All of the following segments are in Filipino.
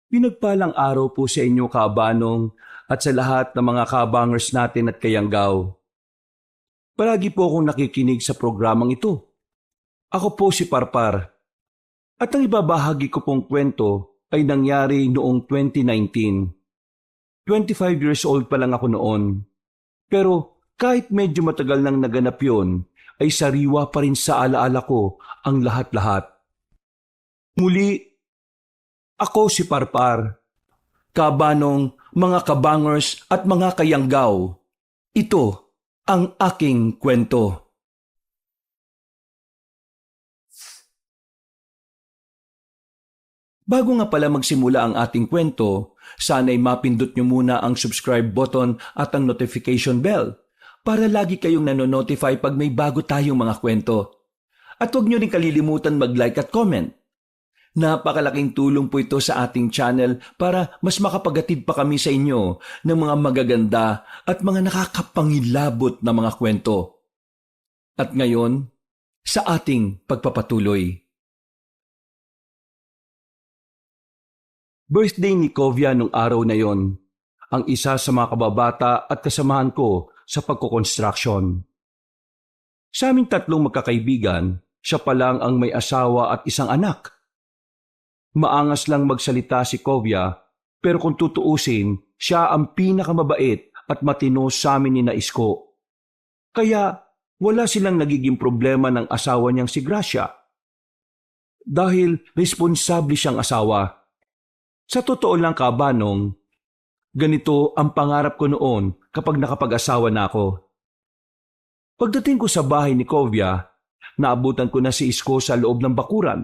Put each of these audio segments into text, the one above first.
Pinagpalang araw po sa inyo, Kabanong, at sa lahat ng mga kabangers natin at kayanggaw. Palagi po akong nakikinig sa programang ito. Ako po si Parpar, at ang ibabahagi ko pong kwento ay nangyari noong 2019. 25 years old pa lang ako noon. Pero kahit medyo matagal nang naganap yon, ay sariwa pa rin sa alaala ko ang lahat-lahat. Muli, ako si Parpar. Kabanong, mga kabangers at mga kayanggaw. Ito ang aking kwento. Bago nga pala magsimula ang ating kwento, sana'y mapindot nyo muna ang subscribe button at ang notification bell para lagi kayong nanonotify pag may bago tayong mga kwento. At huwag nyo rin kalilimutan mag-like at comment. Napakalaking tulong po ito sa ating channel para mas makapagatid pa kami sa inyo ng mga magaganda at mga nakakapangilabot na mga kwento. At ngayon, sa ating pagpapatuloy. Birthday ni Kovia nung araw na yon, ang isa sa mga kababata at kasamahan ko sa pagkukonstruksyon. Sa aming tatlong magkakaibigan, siya pa lang ang may asawa at isang anak. Maangas lang magsalita si Kovia, pero kung tutuusin, siya ang pinakamabait at matino sa amin ni na Isko. Kaya wala silang nagiging problema ng asawa niyang si Gracia. Dahil responsable siyang asawa. Sa totoo lang, Kabanong, ganito ang pangarap ko noon kapag nakapag-asawa na ako. Pagdating ko sa bahay ni Kovia, naabutan ko na si Isko sa loob ng bakuran.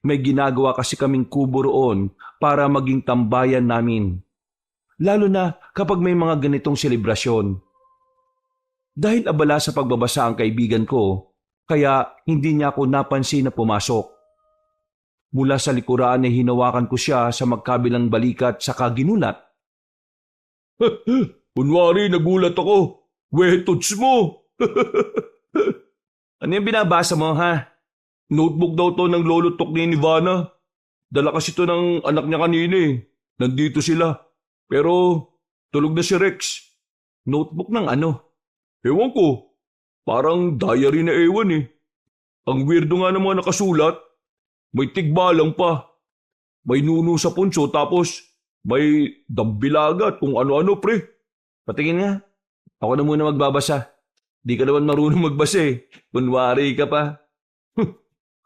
May ginagawa kasi kaming kubo roon para maging tambayan namin. Lalo na kapag may mga ganitong selebrasyon. Dahil abala sa pagbabasa ang kaibigan ko, kaya hindi niya ako napansin na pumasok. Mula sa likuran ay hinawakan ko siya sa magkabilang balikat sa ginulat. Kunwari nagulat ako. Wetots mo. Ano yung binabasa mo, ha? Notebook daw to ng lolo tok ni Ivana. Dala kasi to ng anak niya kanina eh. Nandito sila. Pero tulog na si Rex. Notebook ng ano? Ewan ko. Parang diary na ewan eh. Ang weirdo nga ng mga nakasulat. May tigbalang pa. May nuno sa punso tapos may dambilaga at kung ano-ano pre. Patingin nga. Ako na muna magbabasa. Di ka naman marunong magbasa eh. Kunwari ka pa.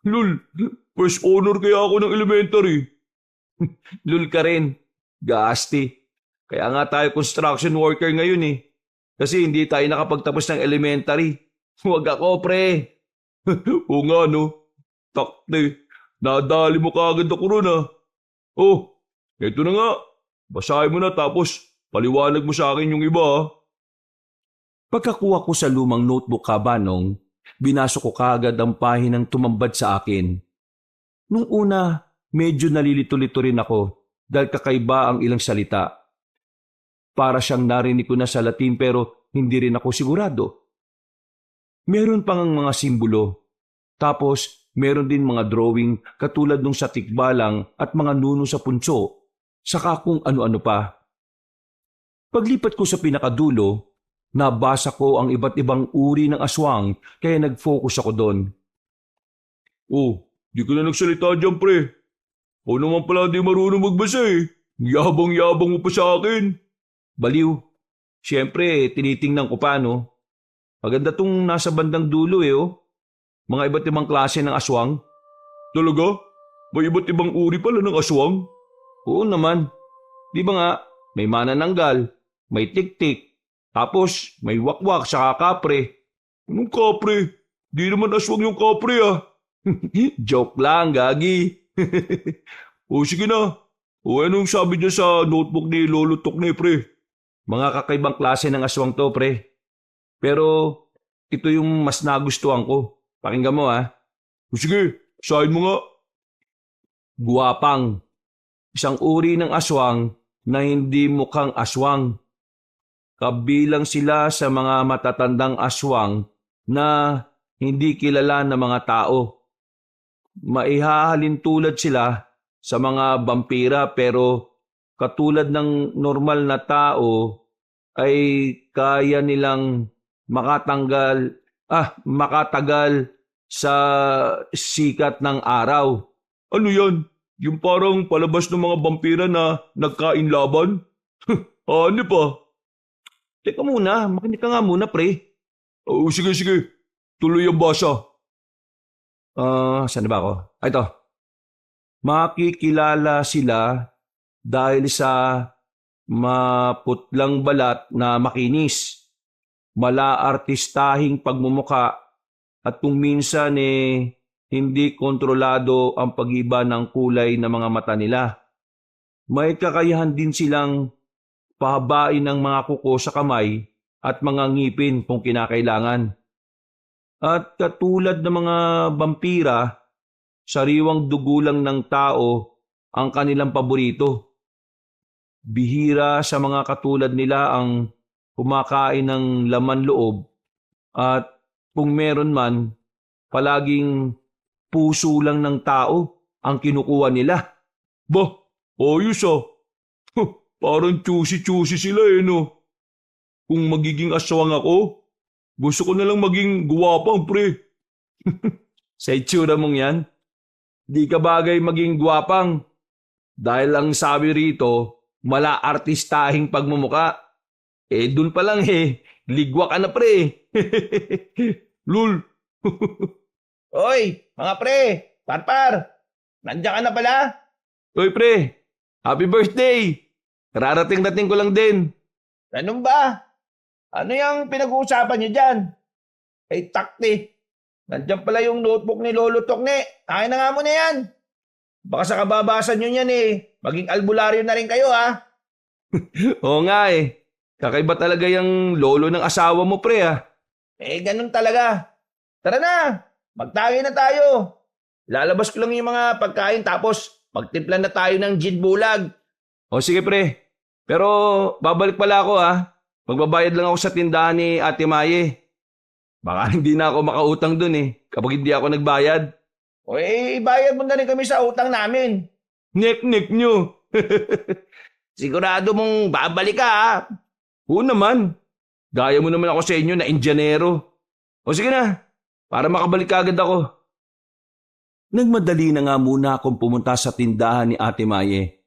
Lul, first honor kaya ako ng elementary. Lul ka rin. Gasti. Kaya nga tayo construction worker ngayon eh. Kasi hindi tayo nakapagtapos ng elementary. Huwag ako pre. Oo nga no. Takte. Nadali mo kaagad ako ron ah. Oh, eto na nga. Basahin mo na tapos paliwanag mo sa akin yung iba ah. Pagkakuha ko sa lumang notebook, Kabanong, binasok ko kaagad ang pahinang tumambad sa akin. Nung una, medyo nalilito-lito rin ako dahil kakaiba ang ilang salita. Para siyang narinig ko na sa Latin pero hindi rin ako sigurado. Meron pang mga simbolo. Tapos, meron din mga drawing katulad nung sa tikbalang at mga nuno sa punso, saka kung ano-ano pa. Paglipat ko sa pinakadulo, nabasa ko ang iba't ibang uri ng aswang kaya nag-focus ako doon. Oh, di ka na nagsalita dyan pre. O naman pala di marunong magbasa eh. Yabang-yabang mo pa sa akin. Baliw. Siyempre, tinitingnan ko pa no. Maganda tong nasa bandang dulo eh oh. Mga iba't ibang klase ng aswang. Talaga? May iba't ibang uri pala ng aswang? Oo naman. Di ba nga, may manananggal, may tiktik, tapos may wakwak saka kapre. Anong kapre? Di naman aswang yung kapre ah. Joke lang, gagi. O sige na. O anong sabi niya sa notebook ni Lolo Tokne pre? Mga kakaibang klase ng aswang to pre. Pero ito yung mas nagustuhan ko. Pakinggan mo ha. Sige, sahin mo nga. Guwapang. Isang uri ng aswang na hindi mukhang aswang. Kabilang sila sa mga matatandang aswang na hindi kilala ng mga tao. Maihahalin tulad sila sa mga vampira pero katulad ng normal na tao ay kaya nilang makatagal sa sikat ng araw. Ano yan? Yung parang palabas ng mga vampira na nagkain laban? Ano pa? Teka muna, makinig ka nga muna, pre. Oo, sige. Tuloy ang basa. Saan na ba ako? Ito. Makikilala sila dahil sa maputlang balat na makinis, malaartistahing pagmumuka, at kung minsan hindi kontrolado ang pag-iba ng kulay ng mga mata nila. May kakayahan din silang pahabain ng mga kuko sa kamay at mga ngipin kung kinakailangan. At katulad ng mga vampira, sariwang dugo lang ng tao ang kanilang paborito. Bihira sa mga katulad nila ang kumakain ng laman loob at kung meron man, palaging puso lang ng tao ang kinukuha nila. Bah, ayos ah. Parang choosy sila no. Kung magiging aswang ako, gusto ko na lang maging guwapang pre. Sa itsura mong yan, di ka bagay maging guwapang. Dahil ang sabi rito, mala-artistahing pagmumuka. Dun pa lang ligwa ka na pre. Lul. Oy, mga pre, parpar, nandiyan ka na pala? Oy pre, happy birthday! Kararating-dating ko lang din. Ganun ba? Ano yung pinag-uusapan niyo dyan? Takti, nandiyan pala yung notebook ni Lolo Tokne. Akin na nga muna yan. Baka sa kababasa nyo yan maging albularyo na rin kayo ha. Oo nga kakaiba talaga yung lolo ng asawa mo pre Ganun talaga. Tara na, magtagay na tayo. Lalabas ko lang yung mga pagkain tapos magtimpla na tayo ng gin bulag. O sige pre, pero babalik pala ako Magbabayad lang ako sa tindahan ni Ate Maye. Baka hindi na ako makautang dun kapag hindi ako nagbayad. Ibayad mo na rin kami sa utang namin. Nek nyo. Sigurado mong babalik ka Oo naman. Gaya mo naman ako sa inyo na Indianero. O sige na, para makabalik agad ako. Nagmadali na nga muna akong pumunta sa tindahan ni Ate Maye.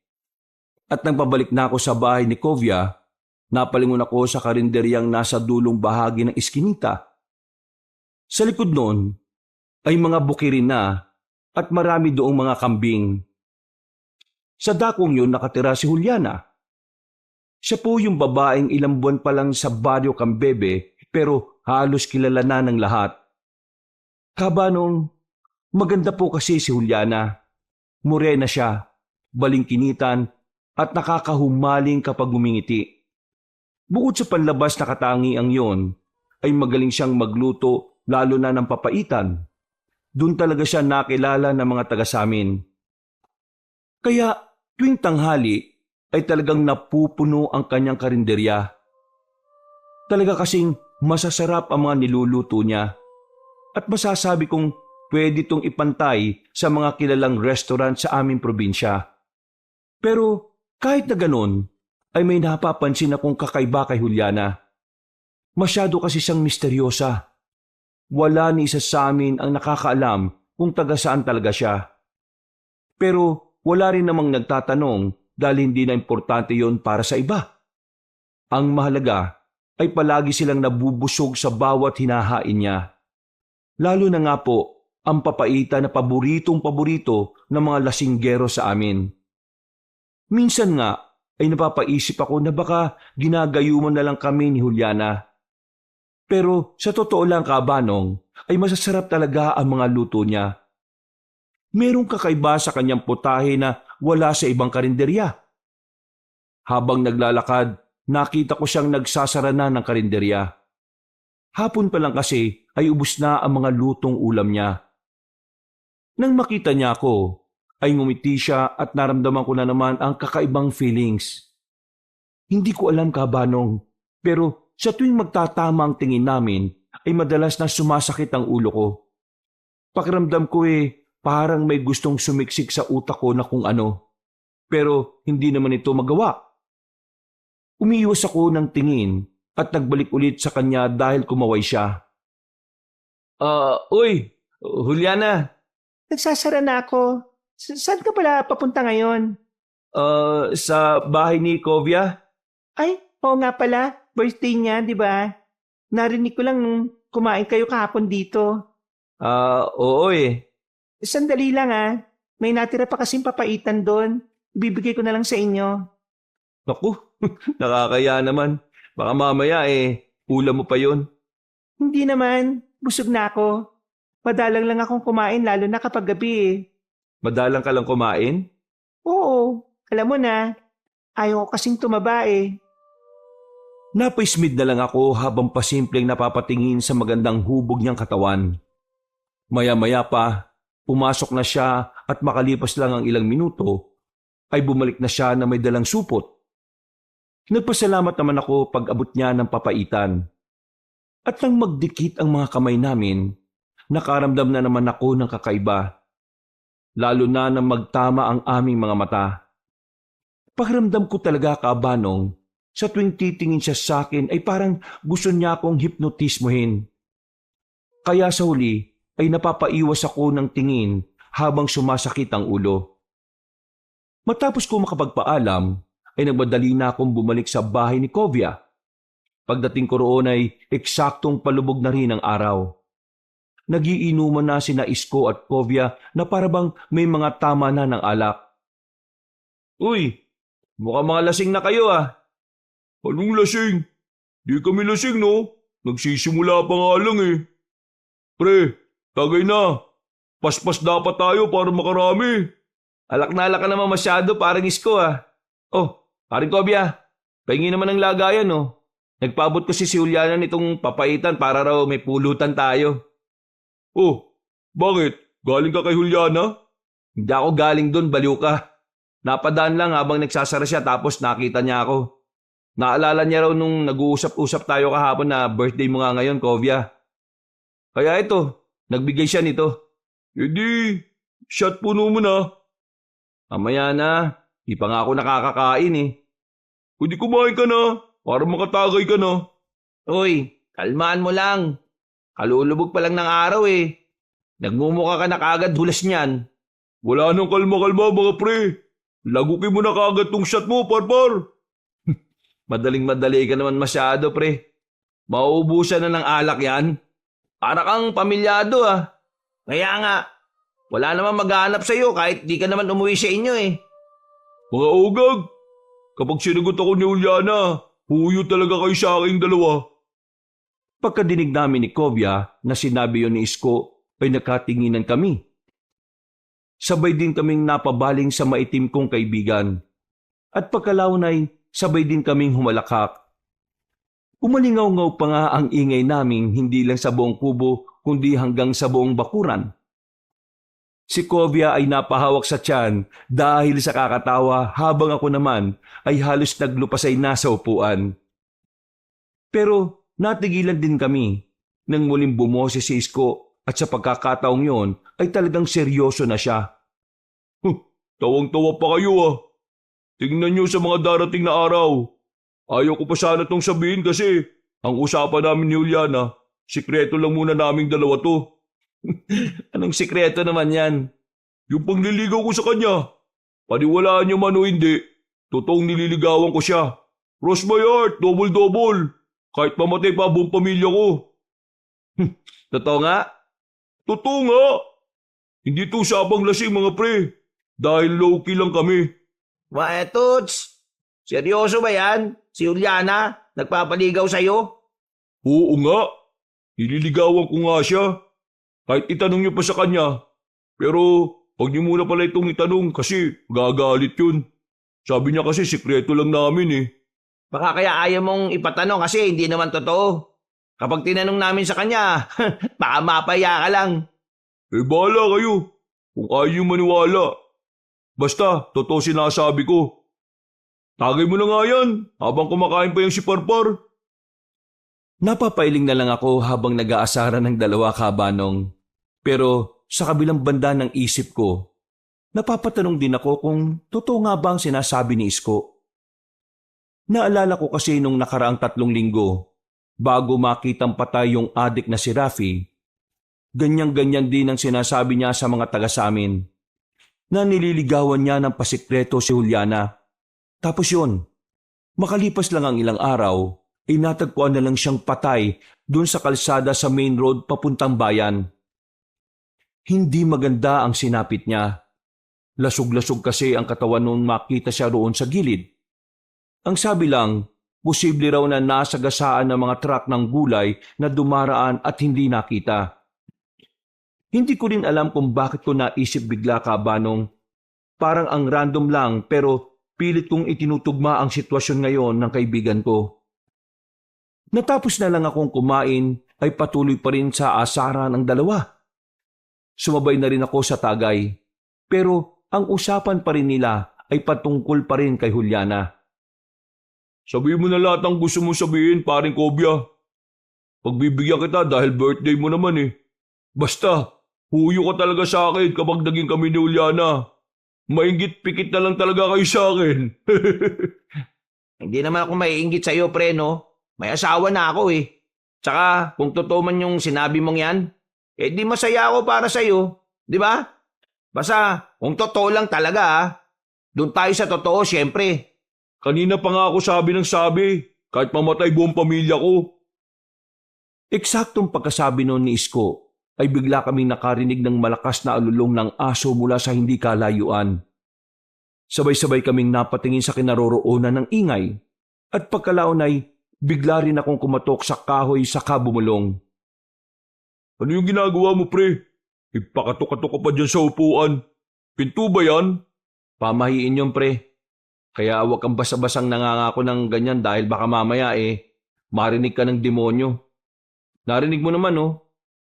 At nang pabalik na ako sa bahay ni Kovia, napalingon ako sa karinderyang nasa dulong bahagi ng iskinita. Sa likod noon ay mga bukirin na at marami doong mga kambing. Sa dakong yun nakatira si Juliana. Siya po yung babaeng ilang buwan pa lang sa Barrio Cambebe pero halos kilala na ng lahat. Kabanong, maganda po kasi si Juliana. Morena siya, balingkinitan at nakakahumaling kapag umingiti. Bukod sa panlabas na katangiang yon, ay magaling siyang magluto lalo na ng papaitan. Doon talaga siya nakilala ng mga taga-samin. Kaya tuwing tanghali ay talagang napupuno ang kanyang karinderya. Talaga kasing masasarap ang mga niluluto niya. At masasabi kong pwede itong ipantay sa mga kilalang restaurant sa aming probinsya. Pero kahit na ganon, ay may napapansin akong kakaiba kay Juliana. Masyado kasi siyang misteryosa. Wala ni isa sa amin ang nakakaalam kung taga saan talaga siya. Pero wala rin namang nagtatanong dahil hindi na importante yon para sa iba. Ang mahalaga ay palagi silang nabubusog sa bawat hinahain niya. Lalo na nga po ang papaitan na paboritong-paborito ng mga lasinggero sa amin. Minsan nga ay napapaisip ako na baka ginagayuman na lang kami ni Juliana. Pero sa totoo lang kabanong, ay masasarap talaga ang mga luto niya. Merong kakaiba sa kanyang putahe na wala sa ibang karinderya. Habang naglalakad, nakita ko siyang nagsasara na ng karinderya. Hapon pa lang kasi ay ubos na ang mga lutong ulam niya. Nang makita niya ako, ay ngumiti siya at naramdaman ko na naman ang kakaibang feelings. Hindi ko alam kabanong, pero sa tuwing magtatama ang tingin namin ay madalas na sumasakit ang ulo ko. Pakiramdam ko parang may gustong sumiksik sa utak ko na kung ano. Pero hindi naman ito magawa. Umiwas ako ng tingin at nagbalik ulit sa kanya dahil kumaway siya. Uy, Juliana. Nagsasara na ako. Saan ka pala papunta ngayon? Sa bahay ni Kovia? Ay, oo nga pala. Birthday niya, di ba? Narinig ko lang nung kumain kayo kahapon dito. Oo eh. Sandali lang May natira pa kasing papaitan doon. Ibibigay ko na lang sa inyo. Naku, nakakaya naman. Baka mamaya ulam mo pa yon. Hindi naman. Busog na ako. Madalang lang akong kumain lalo na kapag gabi Madalang ka lang kumain? Oo, alam mo na. Ayaw ko kasing tumaba Napaismid na lang ako habang pasimpleng napapatingin sa magandang hubog niyang katawan. Maya-maya pa, pumasok na siya at makalipas lang ang ilang minuto, ay bumalik na siya na may dalang supot. Nagpasalamat naman ako pag abot niya ng papaitan. At nang magdikit ang mga kamay namin, nakaramdam na naman ako ng kakaiba. Lalo na nang magtama ang aming mga mata. Pakiramdam ko talaga, Kabanong, sa tuwing titingin siya sa akin ay parang gusto niya akong hipnotismohin. Kaya sa huli ay napapaiwas ako ng tingin habang sumasakit ang ulo. Matapos ko makapagpaalam, ay nagmadali na akong bumalik sa bahay ni Kovia. Pagdating ko roon ay eksaktong palubog na rin ang araw. Nagiinuman na sina Isko at Kovia na parabang may mga tama na ng alak. Uy, mukhang mga lasing na kayo Anong lasing? Di kami lasing no? Nagsisimula pa nga lang Pre, tagay na. Paspas dapat tayo para makarami. Alak na alak ka naman masyado parang Isko Oh, paring Kovia, pahingi naman ng lagayan Nagpaabot ko si Juliana nitong papaitan para raw may pulutan tayo. Oh, bakit? Galing ka kay Juliana? Hindi ako galing doon, baliw ka. Napadaan lang habang nagsasara siya tapos nakita niya ako. Naalala niya raw nung nag-uusap-usap tayo kahapon na birthday mo nga ngayon, Kovia. Kaya ito, nagbigay siya nito. Hindi, shot puno mo na. Mamaya na, di pa nga ako nakakakain Pwede kumain ka na, para makatagay ka na. Uy, kalmaan mo lang. Kalulubog pa lang ng araw Nagmumukha ka na kagad hulas niyan. Wala nang kalma-kalma mga pre. Lagukin mo na kagad tong shot mo, parpar. Madaling-madali ka naman masyado, pre. Mauubusan na ng alak yan. Para kang pamilyado Kaya nga, wala naman maghahanap sa'yo kahit di ka naman umuwi sa inyo Mga ugag, kapag sinagot ako ni Juliana, huyo talaga kayo sa aking dalawa. Pagkadinig namin ni Kovia na sinabi yon ni Isko, ay nakatinginan kami. Sabay din kaming napabaling sa maitim kong kaibigan. At pagkalaon ay sabay din kaming humalakhak. Umalingaw-ngaw pa nga ang ingay naming hindi lang sa buong kubo kundi hanggang sa buong bakuran. Si Kovia ay napahawak sa tiyan dahil sa kakatawa habang ako naman ay halos naglupasay na sa upuan. Pero natigilan din kami nang muling bumoses si Isko at sa pagkakataong yon ay talagang seryoso na siya. Tawang-tawa pa kayo Tingnan niyo sa mga darating na araw. Ayaw ko pa sana itong sabihin kasi ang usapan namin ni Juliana, sikreto lang muna naming dalawa to. Anong sikreto naman yan? Yung pangliligaw ko sa kanya. Paniwalaan niyo man o hindi, totoong nililigawan ko siya. Cross my heart, double-double. Kahit mamatay pa buong pamilya ko. Totoo nga? Totoo nga. Hindi to usapang lasing mga pre. Dahil low-key lang kami. Toots, seryoso ba yan? Si Juliana, nagpapaligaw sa'yo? Oo nga. Nililigawan ko nga siya. Kahit itanong niyo pa sa kanya. Pero huwag niyo muna pala itong itanong kasi gagalit yun. Sabi niya kasi sikreto lang namin Baka kaya ayaw mong ipatanong kasi hindi naman totoo. Kapag tinanong namin sa kanya, baka mapaya ka lang. Bahala kayo. Kung ayaw niyo maniwala. Basta, totoo sinasabi ko. Tagay mo na nga yan, habang kumakain pa yung si Parpar. Napapailing na lang ako habang nag-aasara ng dalawa, Kabanong. Pero sa kabilang banda ng isip ko, napapatanong din ako kung totoo nga ba ang sinasabi ni Isko. Naalala ko kasi nung nakaraang 3 linggo, bago makitang patay yung adik na si Rafi, ganyan-ganyan din ang sinasabi niya sa mga taga sa amin, na nililigawan niya ng pasikreto si Juliana. Tapos yun, makalipas lang ang ilang araw, ay natagpuan na lang siyang patay doon sa kalsada sa main road papuntang bayan. Hindi maganda ang sinapit niya. Lasog-lasog kasi ang katawan nung makita siya roon sa gilid. Ang sabi lang, posible raw na nasagasaan ng mga truck ng gulay na dumaraan at hindi nakita. Hindi ko rin alam kung bakit ko naisip bigla kabanong. Parang ang random lang pero pilit kong itinutugma ang sitwasyon ngayon ng kaibigan ko. Natapos na lang akong kumain ay patuloy pa rin sa asaran ang dalawa. Sumabay na rin ako sa tagay. Pero ang usapan pa rin nila ay patungkol pa rin kay Juliana. Sabihin mo na lahat ang gusto mong sabihin, paring Kobya. Pagbibigyan kita dahil birthday mo naman eh. Basta, huyo ka talaga sa akin kapag naging kami ni Juliana. Mainggit-pikit na lang talaga kayo sa akin. Hindi naman ako maiinggit sa'yo, pre, no? May asawa na ako eh. Tsaka, kung totoo man yung sinabi mong yan, eh di masaya ako para sa'yo. Di ba? Basta, kung totoo lang talaga doon tayo sa totoo, syempre. Kanina pa nga ako sabi ng sabi, kahit mamatay buong pamilya ko. Eksaktong pagkasabi noon ni Isko, ay bigla kaming nakarinig ng malakas na alulong ng aso mula sa hindi kalayuan. Sabay-sabay kaming napatingin sa kinaroroonan ng ingay, at pagkalaon ay bigla rin akong kumatok sa kahoy sa kabumulong. Ano yung ginagawa mo, pre? Ipakatok-katok ka pa dyan sa upuan. Pinto ba yan? Pamahiin yun, pre. Kaya huwag kang basa-basang nangangako ng ganyan dahil baka mamaya marinig ka ng demonyo. Narinig mo naman,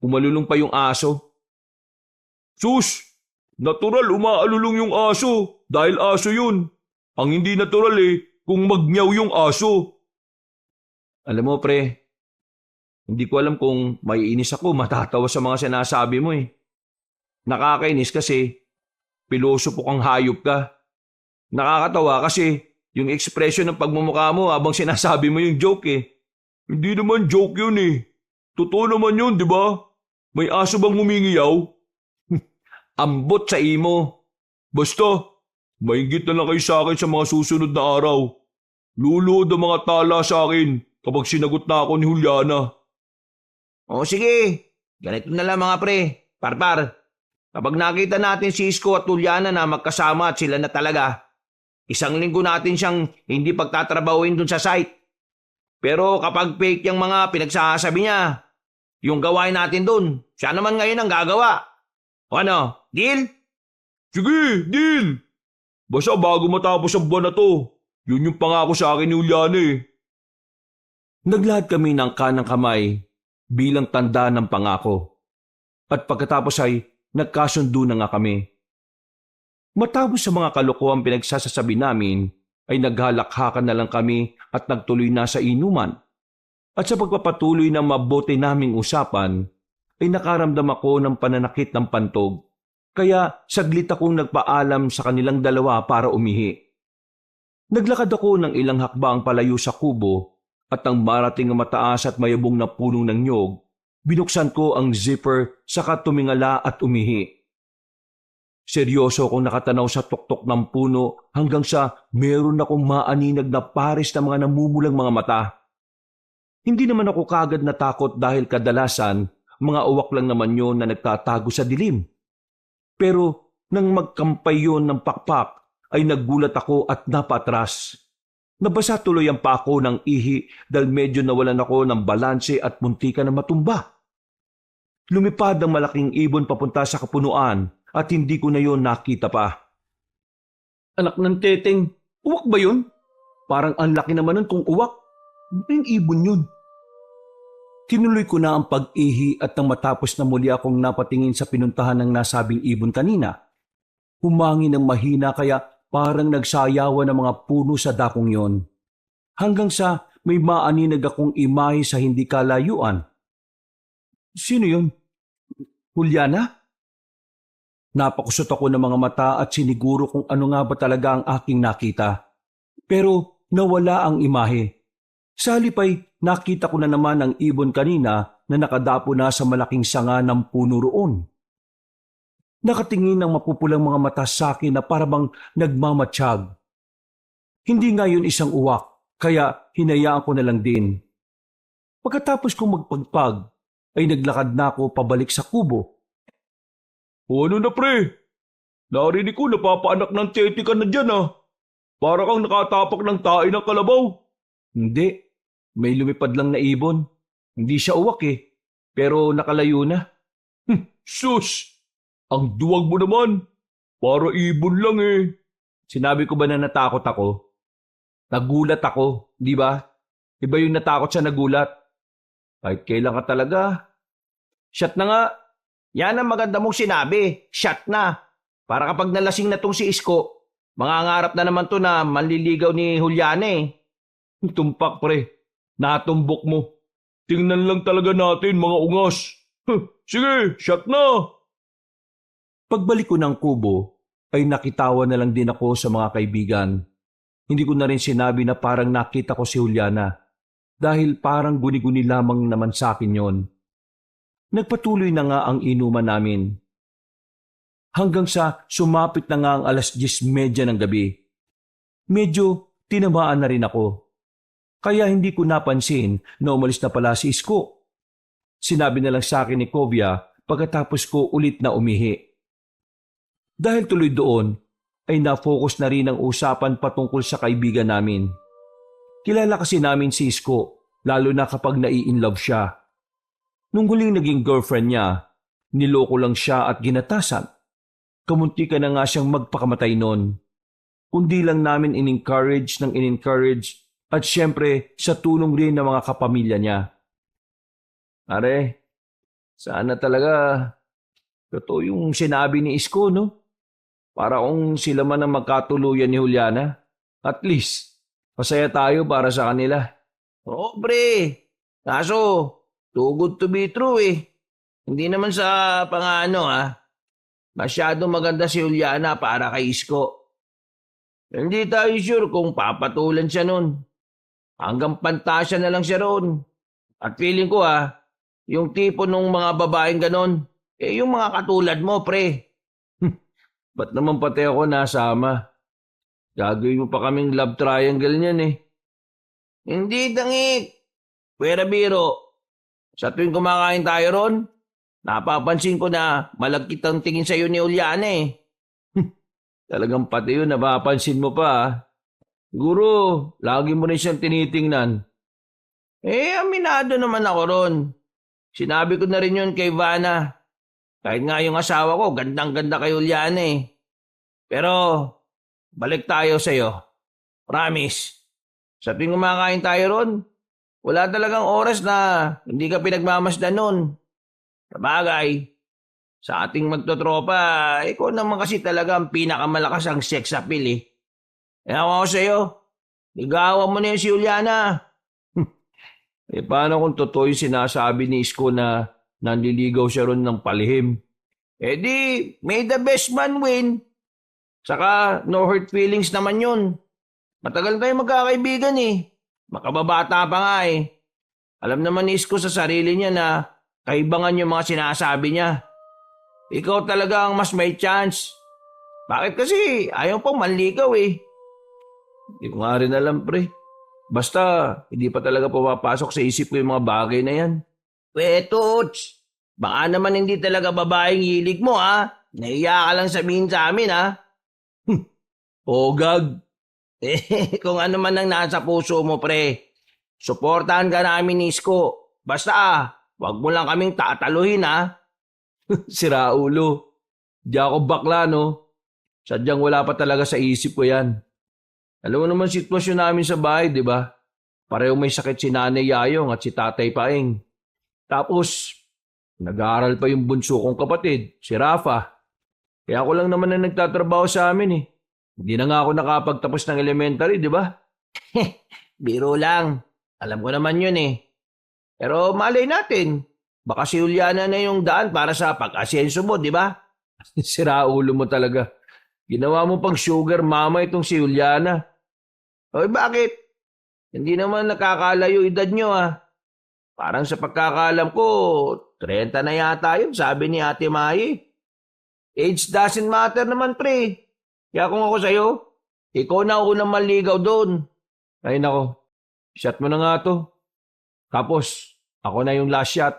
umalulong pa yung aso. Sus! Natural umaalulong yung aso dahil aso yun. Ang hindi natural kung magnyaw yung aso. Alam mo, pre, hindi ko alam kung maiinis ako, matatawa sa mga sinasabi mo Nakakainis kasi pilosopo kang hayop ka. Nakakatawa kasi yung ekspresyon ng pagmumukha mo habang sinasabi mo yung joke Hindi naman joke yun Totoo naman yun, di ba? May aso bang humingiyaw? Ambot sa imo. Basta, mainggit na lang kayo sa akin sa mga susunod na araw. Luluhod ang mga tala sa akin kapag sinagot na ako ni Juliana. O sige, ganito na lang mga pre. Parpar, kapag nakita natin si Isko at Juliana na magkasama at sila na talaga, 1 linggo natin siyang hindi pagtatrabahuin dun sa site. Pero kapag fake yung mga pinagsasabi niya, yung gawain natin dun, siya naman ngayon ang gagawa. O ano, deal? Sige, deal! Basta bago matapos ang buwan na to, yun yung pangako sa akin ni Juliana Naglahad kami ng kanang kamay bilang tanda ng pangako. At pagkatapos ay nagkasundo na nga kami. Matapos sa mga kalokohang pinagsasasabi namin, ay naghalakhakan na lang kami at nagtuloy na sa inuman. At sa pagpapatuloy ng mabuti naming usapan, ay nakaramdam ako ng pananakit ng pantog. Kaya saglit akong nagpaalam sa kanilang dalawa para umihi. Naglakad ako ng ilang hakbang palayo sa kubo at nang marating ang mataas at mayabong na punong ng nyog, binuksan ko ang zipper saka tumingala at umihi. Seryoso akong nakatanaw sa tuktok ng puno hanggang sa meron akong maaninag na pares na mga namumulang mga mata. Hindi naman ako kagad natakot dahil kadalasan mga uwak lang naman yon na nagtatago sa dilim. Pero nang magkampay yon ng pakpak ay naggulat ako at napatras. Nabasa tuloy ang pako ng ihi dahil medyo nawalan ako ng balanse at muntika na matumba. Lumipad ang malaking ibon papunta sa kapunuan at hindi ko na yon nakita pa. Anak ng teteng, uwak ba yun? Parang ang laki naman nun kung uwak. Yung ibon yun. Tinuloy ko na ang pag-ihi at nang matapos na muli akong napatingin sa pinuntahan ng nasabing ibon kanina. Humangin ng mahina kaya parang nagsayawan ng mga puno sa dakong yon. Hanggang sa may maaninag akong imahe sa hindi kalayuan. Sino yun? Juliana? Napakusot ako ng mga mata at siniguro kung ano nga ba talaga ang aking nakita. Pero nawala ang imahe. Sa halip ay nakita ko na naman ang ibon kanina na nakadapo na sa malaking sanga ng puno roon. Nakatingin ang mapupulang mga mata sa akin na parabang nagmamatsyag. Hindi nga yun isang uwak, kaya hinayaan ko na lang din. Pagkatapos kong magpagpag, ay naglakad na ako pabalik sa kubo. O ano na pre? Narinig ko napapaanak ng teti ka na dyan ah. Para kang nakatapak ng tae ng kalabaw. Hindi. May lumipad lang na ibon. Hindi siya uwak eh. Pero nakalayo na. Sus! Ang duwag mo naman. Para ibon lang eh. Sinabi ko ba na natakot ako? Nagulat ako, di ba? Iba yung natakot sa nagulat. Kahit kailan ka talaga. Shot na nga. Yan ang maganda mong sinabi. Shot na. Para kapag nalasing na tong si Isko, mangangarap na naman to na manliligaw ni Juliana eh. Tumpak pre. Natumbok mo. Tingnan lang talaga natin mga ungas. Sige, shot na. Pagbalik ko ng kubo, ay nakitawa na lang din ako sa mga kaibigan. Hindi ko na rin sinabi na parang nakita ko si Juliana dahil parang guni-guni lamang naman sa akin yon. Nagpatuloy na nga ang inuman namin. Hanggang sa sumapit na nga ang 10:30 ng gabi. Medyo tinamaan na rin ako. Kaya hindi ko napansin na umalis na pala si Isko. Sinabi na lang sa akin ni Kovia pagkatapos ko ulit na umihi. Dahil tuloy doon, ay na-focus na rin ang usapan patungkol sa kaibigan namin. Kilala kasi namin si Isko, lalo na kapag nai-inlove siya. Nung huling naging girlfriend niya, niloko lang siya at ginatasan. Kamunti ka na nga siyang magpakamatay noon. Kundi lang namin in-encourage at syempre sa tulong rin ng mga kapamilya niya. Are, sana talaga totoo yung sinabi ni Isko, no? Para kung sila man ang magkatuluyan ni Juliana. At least, masaya tayo para sa kanila. Oo pre. Kaso, too good to be true eh. Hindi naman sa pangano ah. Masyado maganda si Juliana para kay Isko. Hindi tayo sure kung papatulan siya nun. Hanggang pantasya na lang siya ron. At feeling ko yung tipo nung mga babaeng ganon, yung mga katulad mo pre. Ba't naman pati ako nasama? Gagawin mo pa kaming love triangle niyan eh. Hindi dangik. Pwera biro. Sa tuwing kumakain tayo ron, napapansin ko na malagkit ang tingin sa'yo ni Juliana eh. Talagang pati yun, napapansin mo pa ah. Siguro, lagi mo rin siyang tinitingnan. Aminado naman ako ron. Sinabi ko na rin yun kay Vanna. Kahit nga yung asawa ko, gandang-ganda kay Juliana eh. Pero, balik tayo sa'yo. Promise. Sa tuwing kumakain tayo ron, wala talagang oras na hindi ka pinagmamasdan nun. Sabagay, sa ating magtotropa, ikaw naman kasi talaga ang pinakamalakas ang sex appeal eh. Ewan ko sa'yo, ligawan mo na yun si Juliana. Paano kung totoo yung sinasabi ni Isko na nanliligaw siya ron ng palihim? Di, may the best man win. Saka, no hurt feelings naman yun. Matagal tayo magkakaibigan eh. Makababata pa nga eh. Alam naman ni Isko sa sarili niya na kaibangan yung mga sinasabi niya. Ikaw talaga ang mas may chance. Bakit kasi ayaw pang manligaw eh? Hindi ko nga rin alam pre. Basta hindi pa talaga pumapasok sa isip ko yung mga bagay na yan. Tuts, baka naman hindi talaga babaeng hilig mo Nahiya ka lang sabihin sa amin Gag. Kung ano man ang nasa puso mo pre, suportahan ka namin ni Isko. Basta wag mo lang kaming tataluhin Sira ulo. Di ako bakla no. Sadyang wala pa talaga sa isip ko yan. Alam mo naman sitwasyon namin sa bahay, di ba? Pareho may sakit si Nanay Yayong at si Tatay Paeng. Tapos, nag-aaral pa yung bunso kong kapatid, si Rafa. Kaya ako lang naman na nagtatrabaho sa amin eh. Hindi na nga ako nakapagtapos ng elementary, di ba? Biro lang. Alam ko naman yun eh. Pero malay natin, baka si Juliana na yung daan para sa pag-asenso mo, di ba? Sira ulo mo talaga. Ginawa mo pang sugar mama itong si Juliana. Oy, bakit? Hindi naman nakakalayo edad nyo ah. Parang sa pagkakalam ko, 30 na yata yun, sabi ni Ate Mai. Age doesn't matter naman, pre. Kaya kung ako sa'yo, ikaw na unang maligaw doon. Ay nako, shot mo na nga to. Tapos, ako na yung last shot.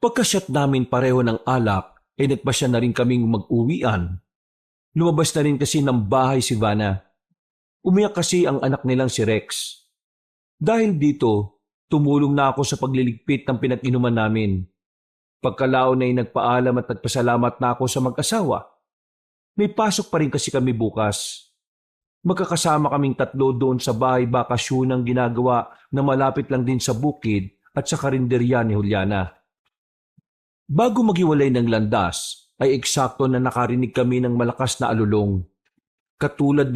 Pagka-shot namin pareho ng alak, ay nagpasya na rin kaming mag-uwian. Lumabas na rin kasi ng bahay si Vanna. Umiyak kasi ang anak nilang si Rex. Dahil dito, tumulong na ako sa pagliligpit ng pinag-inuman namin. Pagkalaon ay nagpaalam at nagpasalamat na ako sa mag-asawa. May pasok pa rin kasi kami bukas. Magkakasama kaming tatlo doon sa bahay bakasyon ang ginagawa na malapit lang din sa bukid at sa karinderya ni Juliana. Bago maghiwalay ng landas, ay eksakto na nakarinig kami ng malakas na alulong. Katulad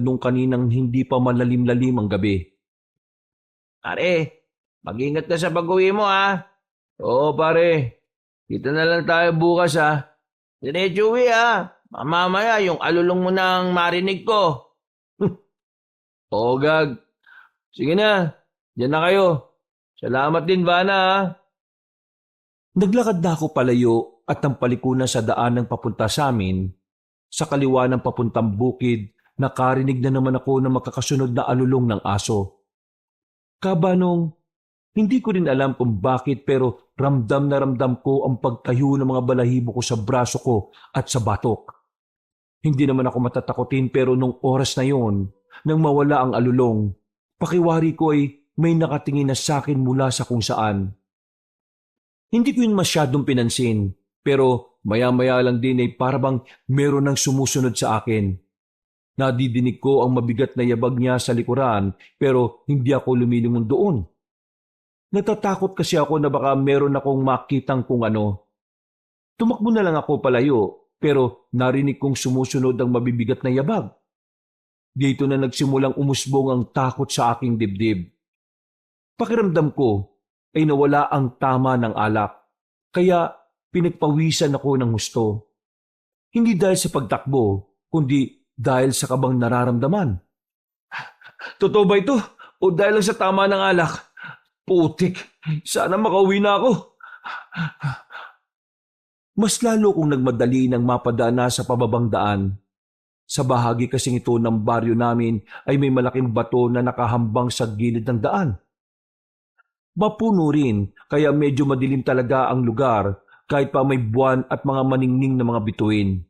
nung kaninang hindi pa malalim-lalim ang gabi. Pare, mag-ingat ka sa pag-uwi mo ha. Oo pare, kita na lang tayo bukas ha. Diretso uwi ha. Mamaya yung alulong mo nang marinig ko. Oo gag. Sige na, diyan na kayo. Salamat din Vanna ha. Naglakad na ako palayo at nang palikunan sa daan ng papunta sa amin. Sa kaliwa ng papuntang bukid, nakarinig na naman ako ng makakasunod na alulong ng aso. Kabanong, hindi ko rin alam kung bakit pero ramdam na ramdam ko ang pagtayo ng mga balahibo ko sa braso ko at sa batok. Hindi naman ako matatakotin pero nung oras na yon, nang mawala ang alulong, pakiwari ko ay may nakatingin na sa akin mula sa kung saan. Hindi ko yun masyadong pinansin, pero maya-maya lang din ay parabang meron ng sumusunod sa akin. Nadidinig ko ang mabigat na yabag niya sa likuran pero hindi ako lumilingon doon. Natatakot kasi ako na baka meron akong makitang kung ano. Tumakbo na lang ako palayo pero narinig kong sumusunod ang mabibigat na yabag. Dito na nagsimulang umusbong ang takot sa aking dibdib. Pakiramdam ko ay nawala ang tama ng alak, kaya pinagpawisan ako ng husto. Hindi dahil sa pagtakbo, kundi dahil sa kabang nararamdaman. Totoo ba ito? O dahil lang sa tama ng alak? Putik, sana makauwi na ako. Mas lalo kong nagmadali nang mapadaan na sa pababang daan. Sa bahagi kasing ito ng baryo namin ay may malaking bato na nakahambang sa gilid ng daan. Mapuno rin, kaya medyo madilim talaga ang lugar kahit pa may buwan at mga maningning na mga bituin.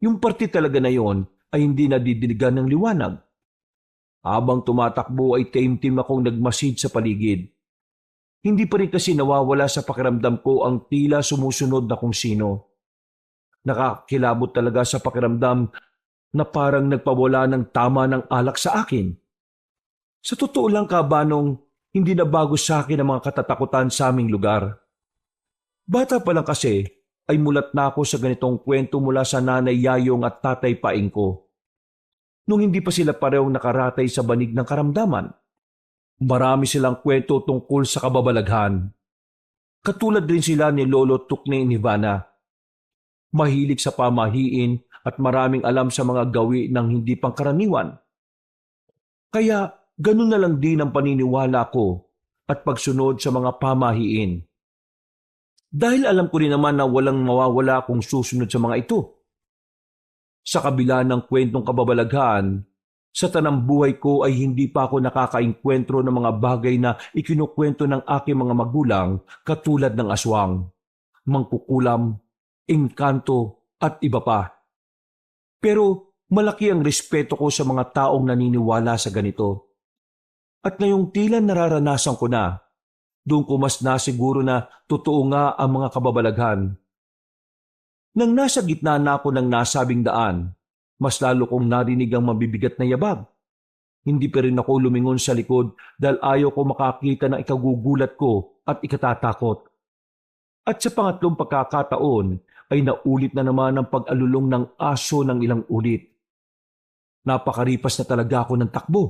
Yung parte talaga na yon ay hindi nadidiligan ng liwanag. Habang tumatakbo ay taimtim akong nagmasid sa paligid. Hindi pa rin kasi nawawala sa pakiramdam ko ang tila sumusunod na kung sino. Nakakilabot talaga sa pakiramdam na parang nagpawala ng tama ng alak sa akin. Sa totoo lang Kabanong, hindi na bago sa akin ang mga katatakutan sa aming lugar. Bata pa lang kasi ay mulat na ako sa ganitong kwento mula sa nanay Yayong at tatay Paing ko. Nung hindi pa sila parehong nakaratay sa banig ng karamdaman, marami silang kwento tungkol sa kababalaghan. Katulad rin sila ni Lolo Tukne ni Vanna. Mahilig sa pamahiin at maraming alam sa mga gawi ng hindi pangkaraniwan. Kaya ganun na lang din ang paniniwala ko at pagsunod sa mga pamahiin. Dahil alam ko rin naman na walang mawawala kung susunod sa mga ito. Sa kabila ng kwentong kababalaghan, sa tanang buhay ko ay hindi pa ako nakakaengkwentro ng mga bagay na ikinukwento ng aking mga magulang katulad ng aswang, mangkukulam, engkanto at iba pa. Pero malaki ang respeto ko sa mga taong naniniwala sa ganito. At ngayong tila nararanasan ko na, doon ko mas nasiguro na totoo nga ang mga kababalaghan. Nang nasa gitna na ako ng nasabing daan, mas lalo kong narinig ang mabibigat na yabag. Hindi pa rin ako lumingon sa likod dahil ayaw ko makakita ng ikagugulat ko at ikatatakot. At sa pangatlong pagkakataon ay naulit na naman ang pag-alulong ng aso ng ilang ulit. Napakaripas na talaga ako ng takbo.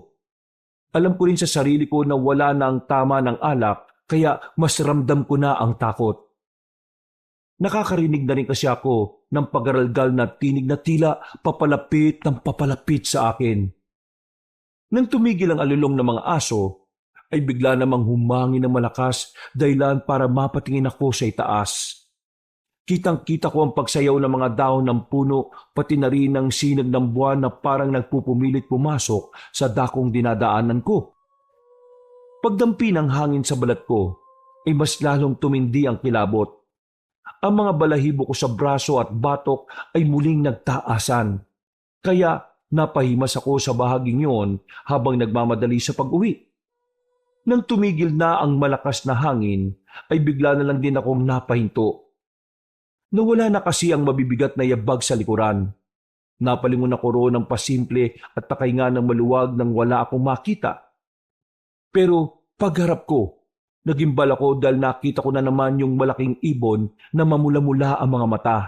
Alam ko rin sa sarili ko na wala na ang tama ng alak kaya mas ramdam ko na ang takot. Nakakarinig na rin kasi ako ng pagaralgal na tinig na tila papalapit ng papalapit sa akin. Nang tumigil ang alulong ng mga aso, ay bigla namang humangin ng malakas dahilan para mapatingin ako sa itaas. Kitang-kita ko ang pagsayaw ng mga dahon ng puno pati na rin ang sinag ng buwan na parang nagpupumilit pumasok sa dakong dinadaanan ko. Pagdampi ng hangin sa balat ko, ay mas lalong tumindi ang kilabot. Ang mga balahibo ko sa braso at batok ay muling nagtaasan. Kaya napahimas ako sa bahaging yon habang nagmamadali sa pag-uwi. Nang tumigil na ang malakas na hangin, ay bigla na lang din akong napahinto. Nawala na kasi ang mabibigat na yabag sa likuran. Napalingon ako roon ng pasimple at nakahinga ng maluwag nang wala akong makita. Pero pagharap ko, nagimbal ako dahil nakita ko na naman yung malaking ibon na mamula-mula ang mga mata.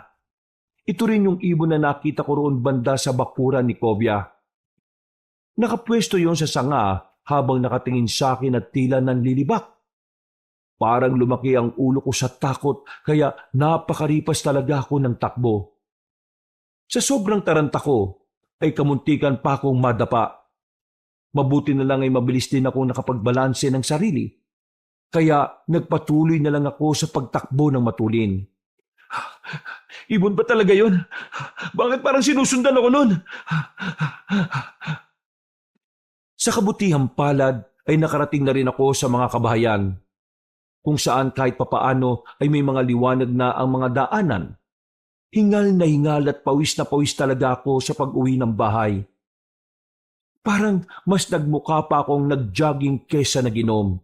Ito rin yung ibon na nakita ko roon banda sa bakuran ni Kovia. Nakapwesto yon sa sanga habang nakatingin sa akin at tila nanlilibak. Parang lumaki ang ulo ko sa takot kaya napakaripas talaga ako ng takbo. Sa sobrang taranta ko ay kamuntikan pa akong madapa. Mabuti na lang ay mabilis din akong nakapagbalanse ng sarili. Kaya nagpatuloy na lang ako sa pagtakbo ng matulin. Ibon ba talaga yun? Bakit parang sinusundan ako nun? Sa kabutihang palad ay nakarating na rin ako sa mga kabahayan, kung saan kahit papaano ay may mga liwanag na ang mga daanan. Hingal na hingal at pawis na pawis talaga ako sa pag-uwi ng bahay. Parang mas nagmukha pa akong nag-jogging kesa naginom.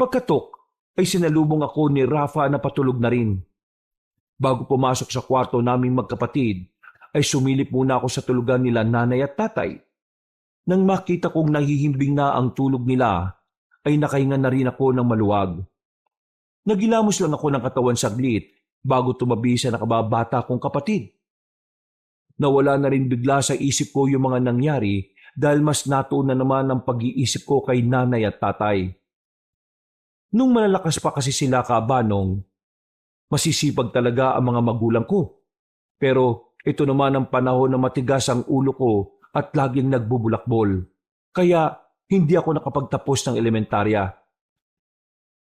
Pagkatok ay sinalubong ako ni Rafa na patulog na rin. Bago pumasok sa kwarto naming magkapatid, ay sumilip muna ako sa tulugan nila nanay at tatay. Nang makita kong nahihimbing na ang tulog nila, ay nakahinga na rin ako ng maluwag. Nagilamos lang ako ng katawan saglit bago tumabi sa nakababata kong kapatid. Nawala na rin bigla sa isip ko yung mga nangyari dahil mas natuon na naman ang pag-iisip ko kay nanay at tatay. Nung malalakas pa kasi sila kabanong, masisipag talaga ang mga magulang ko. Pero ito naman ang panahon na matigas ang ulo ko at laging nagbubulakbol. Kaya hindi ako nakapagtapos ng elementarya.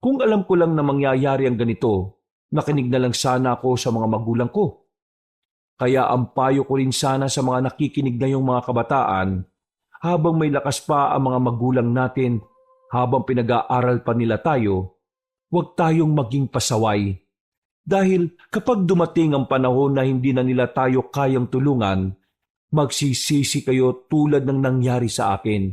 Kung alam ko lang na mangyayari ang ganito, nakinig na lang sana ako sa mga magulang ko. Kaya ang payo ko rin sana sa mga nakikinig na yung mga kabataan, habang may lakas pa ang mga magulang natin, habang pinag-aaral pa nila tayo, huwag tayong maging pasaway. Dahil kapag dumating ang panahon na hindi na nila tayo kayang tulungan, magsisisi kayo tulad ng nangyari sa akin.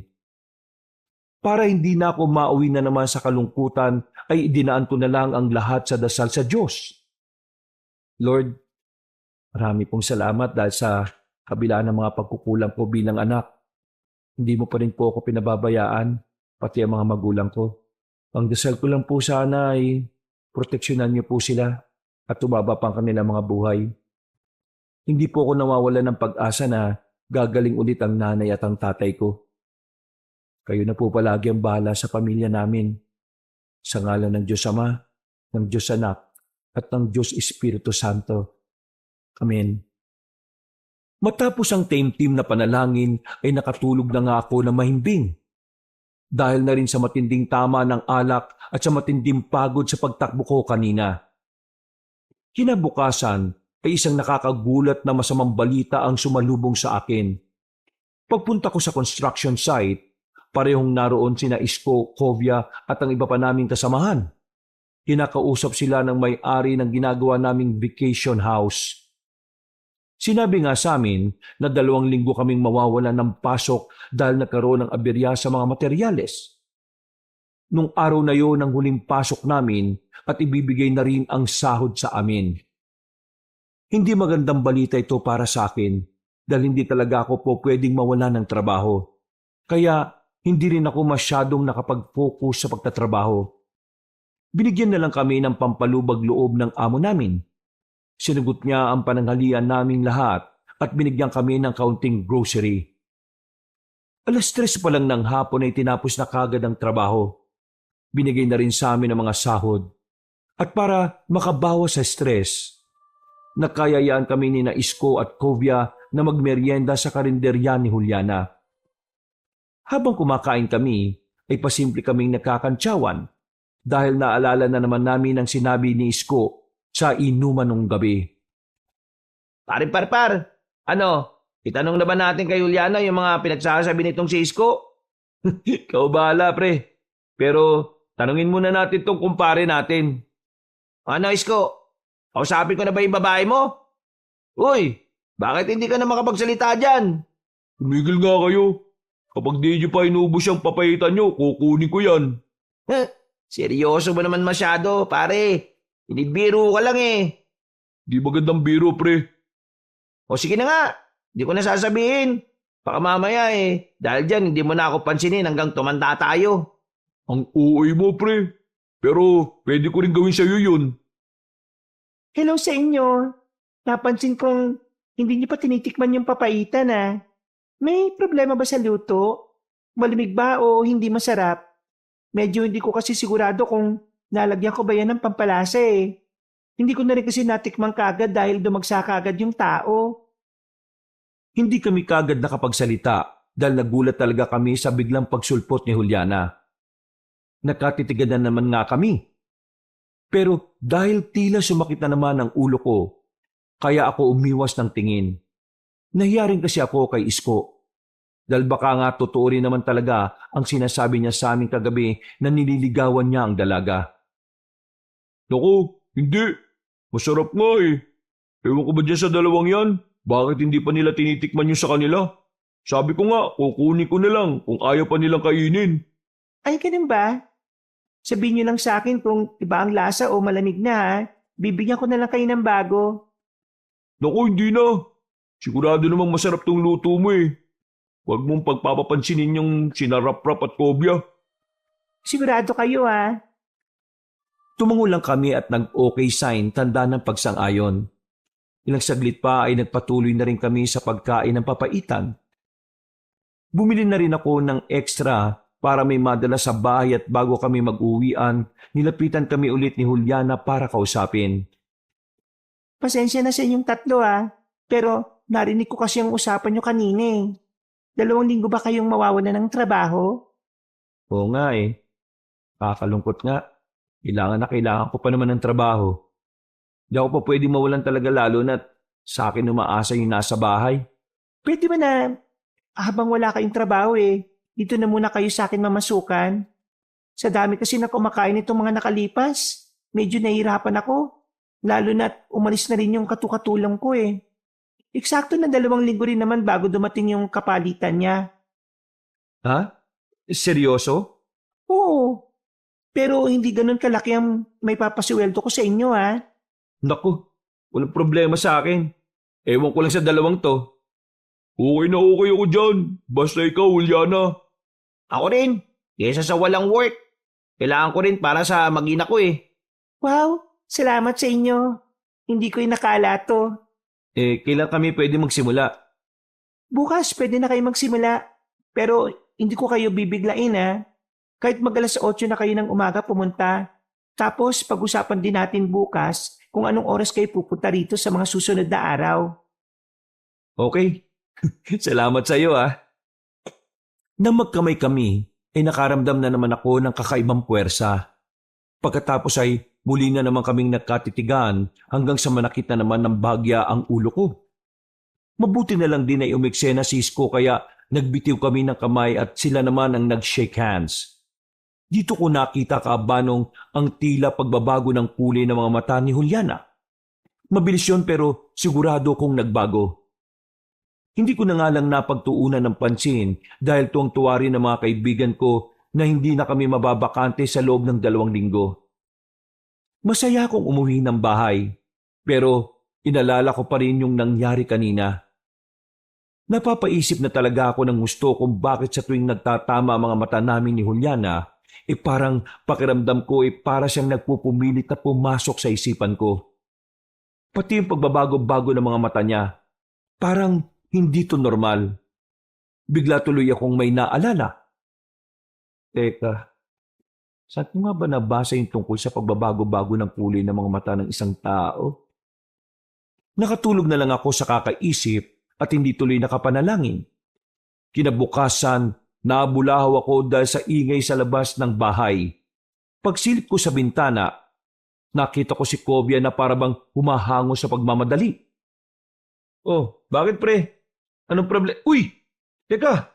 Para hindi na ako mauwi na naman sa kalungkutan, ay idinaan ko na lang ang lahat sa dasal sa Diyos. Lord, marami pong salamat dahil sa kabila ng mga pagkukulang ko bilang anak. Hindi mo pa rin po ako pinababayaan, pati ang mga magulang ko. Ang dasal ko lang po sana ay proteksyonan niyo po sila at tumaba pa ang kanilang mga buhay. Hindi po ako nawawala ng pag-asa na gagaling ulit ang nanay at ang tatay ko. Kayo na po palagi ang bahala sa pamilya namin. Sa ngalan ng Diyos Ama, ng Diyos Anak, at ng Diyos Espiritu Santo. Amen. Matapos ang taimtim na panalangin ay nakatulog na nga ako na mahimbing. Dahil na rin sa matinding tama ng alak at sa matinding pagod sa pagtakbo ko kanina. Kinabukasan ay isang nakakagulat na masamang balita ang sumalubong sa akin. Pagpunta ko sa construction site, parehong naroon sina Isko, Kovia at ang iba pa naming kasamahan. Kinakausap sila ng may-ari ng ginagawa naming vacation house. Sinabi nga sa amin na 2 linggo kaming mawawalan ng pasok dahil nagkaroon ng aberya sa mga materyales. Nung araw na yon ang huling pasok namin at ibibigay na rin ang sahod sa amin. Hindi magandang balita ito para sa akin dahil hindi talaga ako po pwedeng mawala ng trabaho. Kaya hindi rin ako masyadong nakapag-focus sa pagtatrabaho. Binigyan na lang kami ng pampalubag loob ng amo namin. Sinugot niya ang pananghalian naming lahat at binigyan kami ng kaunting grocery. 3:00 pa lang ng hapon ay tinapos na kagad ang trabaho. Binigay na rin sa amin ang mga sahod. At para makabawas sa stress, nakayayaan kami ni na Isko at Kovia na magmeryenda sa karinderya ni Juliana. Habang kumakain kami, ay pasimple kaming nakakantsawan dahil naalala na naman namin ang sinabi ni Isko sa inuman nung gabi. Par, ano? Itanong na ba natin kay Juliana yung mga pinagsasabi nitong si Isko? Ikaw bahala, pre. Pero tanungin muna natin tong kumpare natin. Ano, Isko? Kausapin ko na ba yung babae mo? Uy, bakit hindi ka na makapagsalita dyan? Tumigil nga kayo. Kapag di nyo pa inubos yung papayitan nyo, kukunin ko yan. Seryoso ba naman masyado, pare? Inibiro ka lang eh. Di magandang biro, pre. O sige na nga, di ko na sasabihin. Baka mamaya dahil dyan hindi mo na ako pansinin hanggang tumanda tayo. Ang uoy mo, pre. Pero pwede ko rin gawin sa'yo yun. Hello sa inyo. Napansin kong hindi niyo pa tinitikman yung papaitan May problema ba sa luto? Malamig ba o hindi masarap? Medyo hindi ko kasi sigurado kung nalagyan ko ba yan ng pampalasa Hindi ko na rin kasi natikman kagad dahil dumagsa kagad yung tao. Hindi kami kagad nakapagsalita dahil nagulat talaga kami sa biglang pagsulpot ni Juliana. Nakatitigan na naman nga kami. Pero dahil tila sumakit na naman ang ulo ko, kaya ako umiwas ng tingin. Nahiya rin kasi ako kay Isko. Dahil baka nga totoo rin naman talaga ang sinasabi niya sa amin kagabi na nililigawan niya ang dalaga. Naku, hindi. Masarap nga Ewan ko ba dyan sa dalawang yan? Bakit hindi pa nila tinitikman yung sa kanila? Sabi ko nga, kukunin ko na lang kung ayaw pa nilang kainin. Ay, ganun ba? Sabihin niyo lang sa akin kung iba ang lasa o malamig na Bibigyan ko na lang kayo ng bago. Naku, hindi na. Sigurado namang masarap tong luto mo Huwag mong pagpapapansinin yung sinarap-rap at kobya. Sigurado kayo Tumango lang kami at nag-okay sign tanda ng pagsang-ayon. Ilang saglit pa ay nagpatuloy na rin kami sa pagkain ng papaitan. Bumili na rin ako ng extra para may madala sa bahay at bago kami mag-uwian, nilapitan kami ulit ni Juliana para kausapin. Pasensya na sa inyong tatlo pero narinig ko kasi ang usapan nyo kanina 2 linggo ba kayong mawawalan ng trabaho? Oo nga Kakalungkot nga. Kailangan ko pa naman ng trabaho. Di ako pa pwedeng mawalan talaga lalo na't sa akin umaasa yung nasa bahay. Pwede ba na habang wala kayong trabaho dito na muna kayo sa akin mamasukan? Sa dami kasi na kumakain itong mga nakalipas, medyo nahihirapan ako. Lalo na't umalis na rin yung katukatulong ko Eksakto na 2 linggo rin naman bago dumating yung kapalitan niya. Ha? Seryoso? Oo. Pero hindi ganun kalaki ang may papasweldo ko sa inyo Naku, walang problema sa akin. Ewan ko lang sa dalawang to. Okay na okay ako dyan. Basta ikaw, Juliana. Ako rin, kesa sa walang work. Kailangan ko rin para sa mag-ina ko Wow, salamat sa inyo. Hindi ko inakala to. Kailan kami pwede magsimula? Bukas pwede na kayo magsimula. Pero hindi ko kayo bibiglain Kahit mag-alas 8 na kayo ng umaga pumunta. Tapos pag-usapan din natin bukas kung anong oras kayo pupunta rito sa mga susunod na araw. Okay. Salamat sa iyo Nang magkamay kami, ay nakaramdam na naman ako ng kakaibang puwersa. Pagkatapos ay muli na naman kaming nagkatitigan hanggang sa manakit na naman ng bahagya ang ulo ko. Mabuti na lang din ay umiksena si Isko kaya nagbitiw kami ng kamay at sila naman ang nag-shake hands. Dito ko nakita kaabanong ang tila pagbabago ng kulay ng mga mata ni Juliana. Mabilis yun pero sigurado kong nagbago. Hindi ko na nga lang napagtuunan ng pansin dahil tuwang-tuwa rin ng mga kaibigan ko na hindi na kami mababakante sa loob ng 2 linggo. Masaya akong umuwi ng bahay pero inalala ko pa rin yung nangyari kanina. Napapaisip na talaga ako ng gusto kung bakit sa tuwing nagtatama ang mga mata namin ni Juliana, parang pakiramdam ko para siyang nagpupumilit na pumasok sa isipan ko. Pati yung pagbabago-bago ng mga mata niya, parang hindi to normal. Bigla tuloy akong may naalala. Teka, Saan ko nga ba nabasa yung tungkol sa pagbabago-bago ng kulay ng mga mata ng isang tao? Nakatulog na lang ako sa kakaisip at hindi tuloy nakapanalangin. Kinabukasan, nabulahaw ako dahil sa ingay sa labas ng bahay. Pagsilip ko sa bintana, nakita ko si Kovia na parabang humahango sa pagmamadali. Oh, bakit pre? Anong problema? Uy! Teka!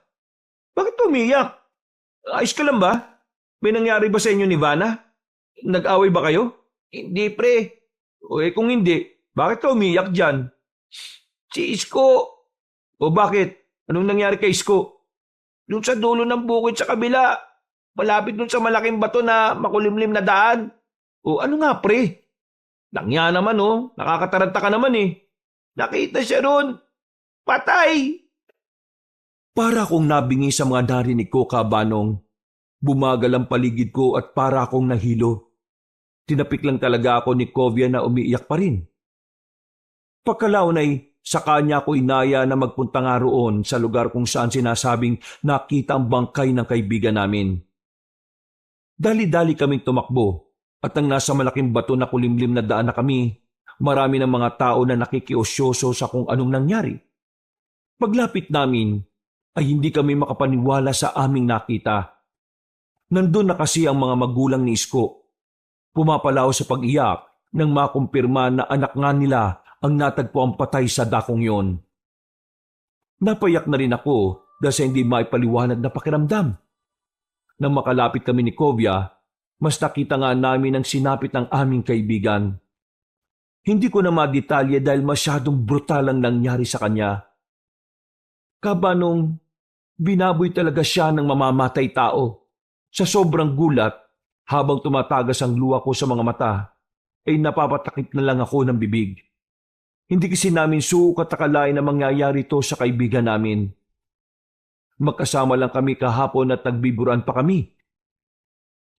Bakit umiyak? Ayos ka lang ba? May nangyari ba sa inyo ni Vanna? Nag-away ba kayo? Hindi pre. O kung hindi, bakit ka umiyak dyan? Si Isko, O bakit? Anong nangyari kay Isko? dun sa dulo ng bukid sa kabila. Malapit dun sa malaking bato na makulimlim na daan. O ano nga pre? Langya naman nakakataranta ka naman eh. Nakita siya ron. Patay! Para akong nabingi sa mga narinig ko, Kabanong. Bumagal ang paligid ko at para akong nahilo. Tinapik lang talaga ako ni Kovia na umiiyak pa rin. Pagkalaon ay sa kanya ako inaya na magpunta nga roon sa lugar kung saan sinasabing nakita ang bangkay ng kaibigan namin. Dali-dali kaming tumakbo at nang nasa malaking bato na kulimlim na daan na kami, marami ng mga tao na nakikiosyoso sa kung anong nangyari. Paglapit namin ay hindi kami makapaniwala sa aming nakita. Nandun na kasi ang mga magulang ni Isko. Pumapalaw sa pag-iyak nang makumpirma na anak nga nila ang natagpo ang patay sa dakong yon. Napayak na rin ako dahil sa hindi maipaliwanag na pakiramdam. Nang makalapit kami ni Kovia, mas nakita nga namin ang sinapit ng aming kaibigan. Hindi ko na madetalye dahil masyadong brutal ang nangyari sa kanya. Kabanong, binaboy talaga siya ng mamamatay tao. Sa sobrang gulat, habang tumatagas ang luha ko sa mga mata, ay napapatakip na lang ako ng bibig. Hindi kasi namin sukat akalain na mangyayari ito sa kaibigan namin. Magkasama lang kami kahapon at nagbiburan pa kami.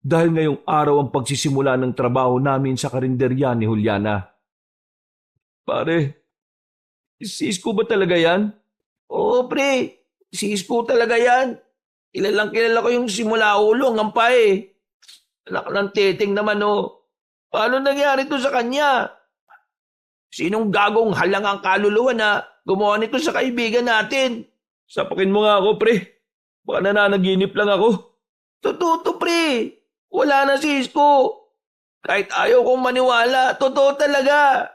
Dahil ngayong araw ang pagsisimula ng trabaho namin sa karinderya ni Juliana. Pare, si Isko ba talaga yan? Oo pre, si Isko talaga yan. Kilalang kilala ko yung simula ulo hanggang pa eh. Anak ng teteng naman Paano nangyari to sa kanya? Sinong gagong halang ang kaluluwa na gumawa nito sa kaibigan natin? Sapakin mo nga ako, pre. Baka nananaginip lang ako. Totoo to, pre. Wala na si Isko. Kahit ayaw kong maniwala, totoo talaga.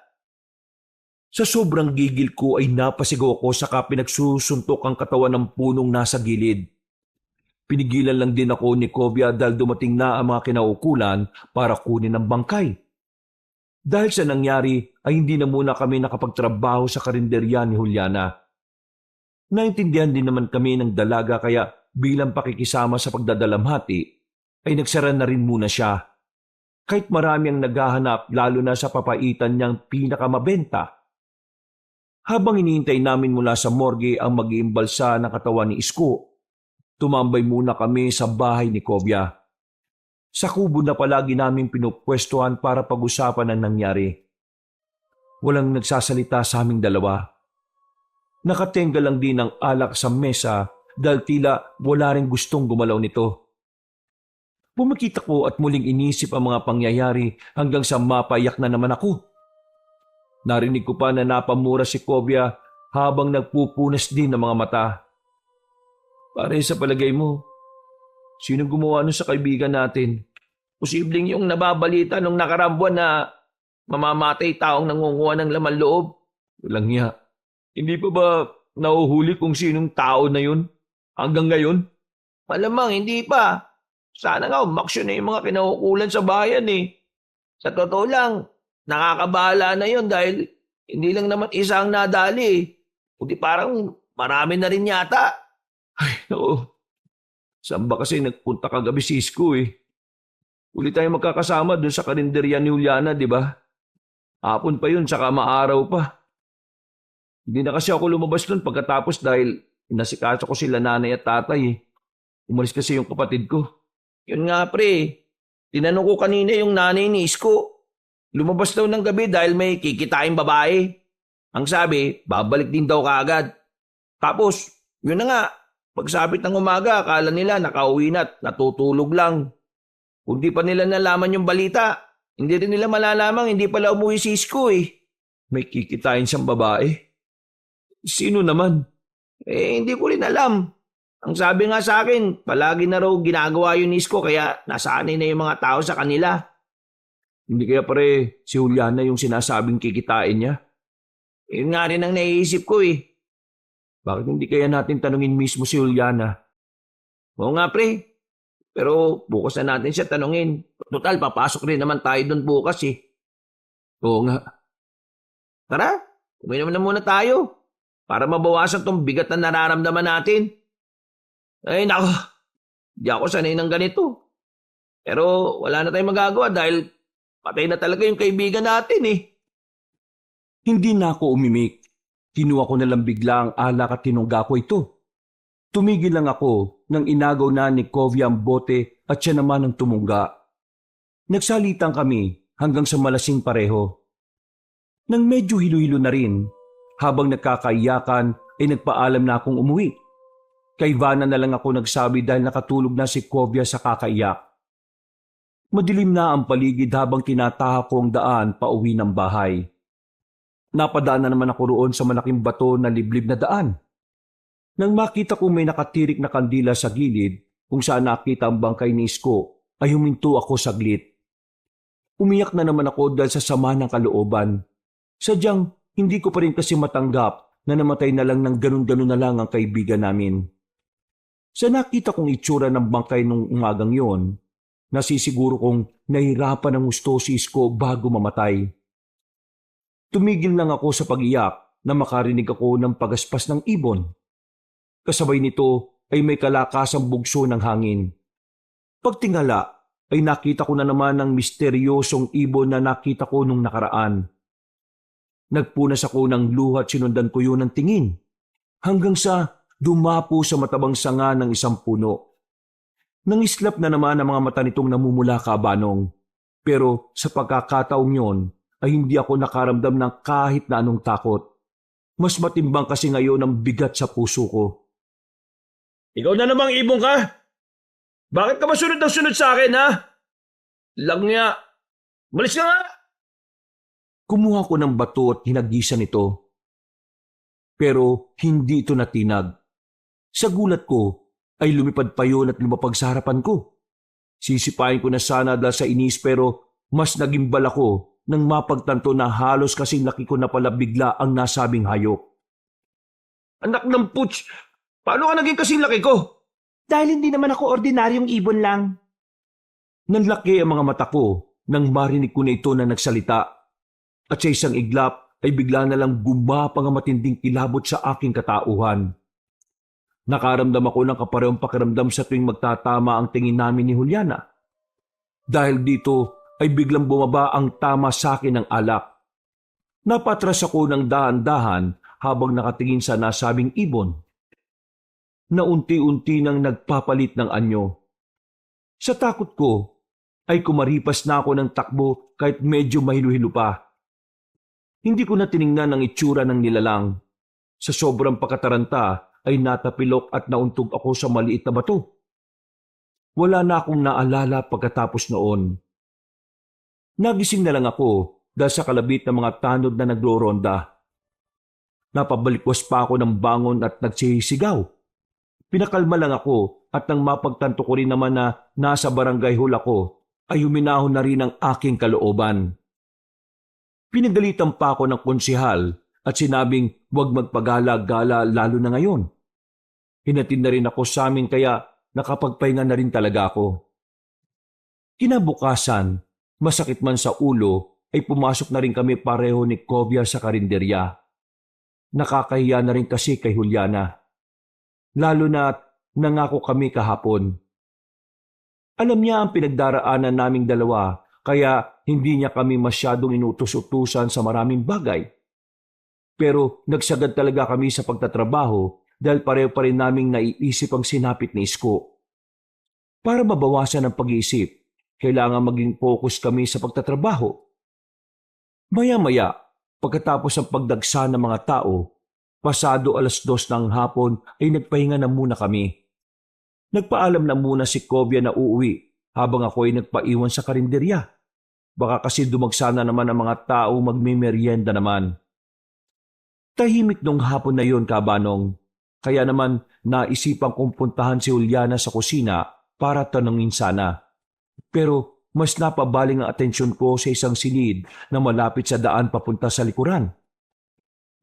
Sa sobrang gigil ko ay napasigaw ako saka pinagsusuntok ang katawan ng punong nasa gilid. Pinigilan lang din ako ni Kovia dahil dumating na ang mga kinaukulan para kunin ang bangkay. Dahil sa nangyari ay hindi na muna kami nakapagtrabaho sa karinderya ni Juliana. Naintindihan din naman kami ng dalaga kaya bilang pakikisama sa pagdadalamhati ay nagsara na rin muna siya. Kahit marami ang naghahanap lalo na sa papaitan niyang pinakamabenta. Habang hinihintay namin mula sa morgue ang mag-iimbalsa ng katawan ni Isko, tumambay muna kami sa bahay ni Kovia. Sa kubo na palagi namin pinupwestuhan para pag-usapan ang nangyari. Walang nagsasalita sa aming dalawa. Nakatenga lang din ang alak sa mesa dahil tila wala rin gustong gumalaw nito. Pumakita ko at muling inisip ang mga pangyayari hanggang sa mapayak na naman ako. Narinig ko pa na napamura si Kovia habang nagpupunas din ng mga mata. Pare, sa palagay mo, sino gumawa nun sa kaibigan natin? Posibleng yung nababalita nung nakarambuan na mamamatay taong nangunguha ng laman loob. Walang niya. Hindi pa ba nahuhuli kung sinong tao na yun? Hanggang ngayon? Malamang hindi pa. Sana nga umaksyon na yung mga kinaukulan sa bayan eh. Sa totoo lang, nakakabahala na yun dahil hindi lang naman isa ang nadali eh. Kundi parang marami na rin yata. Ay, naku. Saan ba kasi nagpunta kagabi si Isko eh? Uli tayo magkakasama dun sa karinderya ni Juliana, di ba? Hapon pa yun, saka maaraw pa. Hindi na kasi ako lumabas dun pagkatapos dahil inasikaso ko sila nanay at tatay eh. Umalis kasi yung kapatid ko. Yun nga pre, tinanong ko kanina yung nanay ni Isko. Lumabas daw ng gabi dahil may kikitain babae. Ang sabi, babalik din daw kaagad. Tapos, yun na nga, pagsapit ng umaga, akala nila nakauwi na at natutulog lang. Kung di pa nila nalaman yung balita, hindi rin nila malalamang hindi pala umuwi si Isko eh. May kikitain siyang babae. Sino naman? Hindi ko rin alam. Ang sabi nga sa akin, palagi na raw ginagawa yun ni Isko kaya nasanay na yung mga tao sa kanila. Hindi kaya pare si Juliana yung sinasabing kikitain niya? Yun nga rin ang naiisip ko eh. Bakit hindi kaya natin tanungin mismo si Juliana? Oo nga pre. Pero bukas na natin siya tanungin. Total, papasok rin naman tayo doon bukas eh. Oo nga. Tara, uminom na muna tayo. Para mabawasan tong bigat na nararamdaman natin. Ay nako, di ako sanay ng ganito. Pero wala na tayong magagawa dahil patay na talaga yung kaibigan natin eh. Hindi na ako umimik. Kinuha ko na lang bigla ang alak at tinungga ko ito. Tumigil lang ako nang inagaw na ni Kovia ang bote at siya naman ang tumungga. Nagsalitan kami hanggang sa malasing pareho. Nang medyo hilo-hilo na rin, habang nagkakaiyakan ay nagpaalam na akong umuwi. Kay Ivana na lang ako nagsabi dahil nakatulog na si Kovia sa kakaiyak. Madilim na ang paligid habang tinataha ko ang daan pauwi ng bahay. Napadaan na naman ako roon sa malaking bato na liblib na daan. Nang makita ko may nakatirik na kandila sa gilid kung saan nakita ang bangkay ni Isko, ay huminto ako saglit. Umiyak na naman ako dahil sa sama ng kalooban. Sadyang hindi ko pa rin kasi matanggap na namatay na lang ng ganun-ganun na lang ang kaibigan namin. Sa nakita kong itsura ng bangkay nung umagang yon, nasisiguro kong nahirapan ang gusto si Isko bago mamatay. Tumigil lang ako sa pag-iyak na makarinig ako ng pagaspas ng ibon. Kasabay nito ay may kalakasang bugso ng hangin. Pagtingala ay nakita ko na naman ang misteryosong ibon na nakita ko nung nakaraan. Nagpunas ako ng luha at sinundan ko yun ng tingin hanggang sa dumapo sa matabang sanga ng isang puno. Nangislap na naman ang mga mata nitong namumula kabanong. Pero sa pagkakataong yon ay hindi ako nakaramdam ng kahit na anong takot. Mas matimbang kasi ngayon ang bigat sa puso ko. Ikaw na namang ibong ka? Bakit ka ba sunod ng sunod sa akin ha? Lang niya. Malis ka nga! Kumuha ko ng bato at hinagisan ito. Pero hindi ito natinag. Sa gulat ko ay lumipad pa yun at lumapag sa harapan ko. Sisipain ko na sana dahil sa inis pero mas nagimbal ako nang mapagtanto na halos kasing laki ko na pala bigla ang nasabing hayop. Anak ng putsch! Paano ka naging kasing laki ko? Dahil hindi naman ako ordinaryong ibon lang. Nanlaki ang mga mata ko nang marinig ko na ito na nagsalita. At sa isang iglap ay bigla na lang gumapang ang matinding kilabot sa aking katauhan. Nakaramdam ako ng kaparehong pakiramdam sa tuwing magtatama ang tingin namin ni Juliana. Dahil dito ay biglang bumaba ang tama sa akin ng alak. Napatras ako ng dahan-dahan habang nakatingin sa nasabing ibon. Na unti-unti nang nagpapalit ng anyo. Sa takot ko ay kumaripas na ako ng takbo kahit medyo mahilo-hilo pa. Hindi ko na tiningnan ang itsura ng nilalang. Sa sobrang pagkataranta ay natapilok at nauntog ako sa maliit na bato. Wala na akong naalala pagkatapos noon. Nagising na lang ako dahil sa kalabit ng mga tanod na nagro-ronda. Napabalikwas pa ako ng bangon at nagsisigaw. Pinakalma lang ako at nang mapagtanto ko rin naman na nasa barangay hall ako, ay huminahon na rin ang aking kalooban. Pinagalitan pa ako ng konsihal at sinabing huwag magpagala-gala lalo na ngayon. Hinatid na rin ako sa amin kaya nakapagpahinga na rin talaga ako. Kinabukasan, masakit man sa ulo, ay pumasok na rin kami pareho ni Kovia sa karinderya. Nakakahiya na rin kasi kay Juliana. Lalo na nangako kami kahapon. Alam niya ang pinagdaraanan naming dalawa kaya hindi niya kami masyadong inutos-utusan sa maraming bagay. Pero nagsagad talaga kami sa pagtatrabaho dahil pareho pa rin naming naiisip ang sinapit ni Isko. Para mabawasan ang pag-iisip, kailangan maging focus kami sa pagtatrabaho. Maya-maya, pagkatapos ng pagdagsa ng mga tao, pasado 2:00 ng hapon ay nagpahinga na muna kami. Nagpaalam na muna si Kovia na uuwi habang ako ay nagpaiwan sa karinderya. Baka kasi dumagsana naman ang mga tao magmimerienda naman. Tahimik nung hapon na yon, Kabanong. Kaya naman naisipan kong puntahan si Juliana sa kusina para tanungin sana. Pero mas napabaling ang atensyon ko sa isang silid na malapit sa daan papunta sa likuran.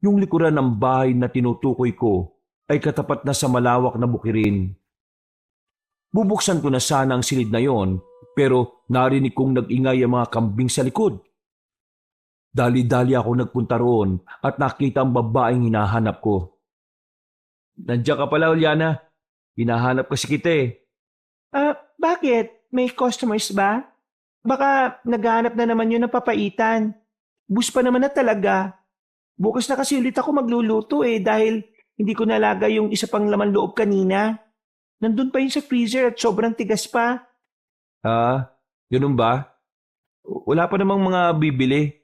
Yung likuran ng bahay na tinutukoy ko ay katapat na sa malawak na bukirin. Bubuksan ko na sana ang silid na yon, pero narinig kong nag-ingay ang mga kambing sa likod. Dali-dali ako nagpunta roon at nakita ang babaeng hinahanap ko. Nandiyan ka pala, Juliana. Hinahanap kasi kita eh. Bakit? May customers ba? Baka naghahanap na naman yun ng papaitan. Bus pa naman na talaga. Bukas na kasi ulit ako magluluto dahil hindi ko nalagay yung isa pang laman loob kanina. Nandun pa yun sa freezer at sobrang tigas pa. Ganun ba? Wala pa namang mga bibili.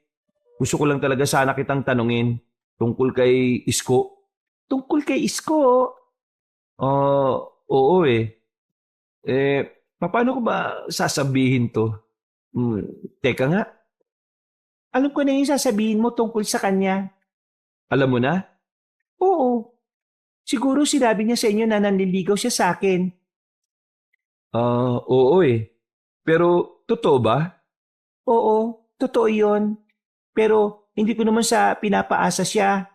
Gusto ko lang talaga sana kitang tanungin tungkol kay Isko. Tungkol kay Isko, Oo eh. Paano ko ba sasabihin to? Teka nga, alam ko na yung sasabihin mo tungkol sa kanya. alam mo na? Oo. Siguro sinabi niya sa inyo na nanliligaw siya sa akin. Oo eh. Pero totoo ba? Oo, totoo yun. Pero hindi ko naman sa pinapaasa siya.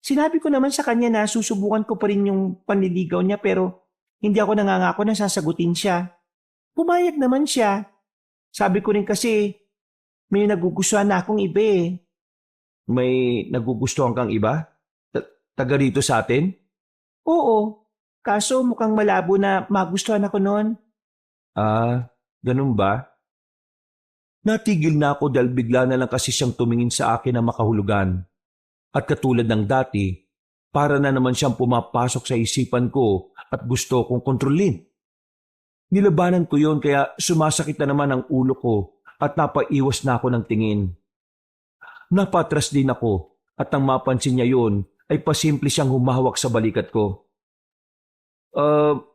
Sinabi ko naman sa kanya na susubukan ko pa rin yung panliligaw niya pero hindi ako nangangako na sasagutin siya. Pumayag naman siya. Sabi ko rin kasi may nagugustuhan na akong iba eh. May nagugustuhan kang iba? Taga rito sa atin? Oo, kaso mukhang malabo na magustuhan ako noon. Ganun ba? Natigil na ako dahil bigla na lang kasi siyang tumingin sa akin na makahulugan. At katulad ng dati, para na naman siyang pumapasok sa isipan ko at gusto kong kontrolin. Nilabanan ko yon kaya sumasakit na naman ang ulo ko at napaiwas na ako ng tingin. Napatras din ako at nang mapansin niya yon ay pasimple siyang humahawak sa balikat ko.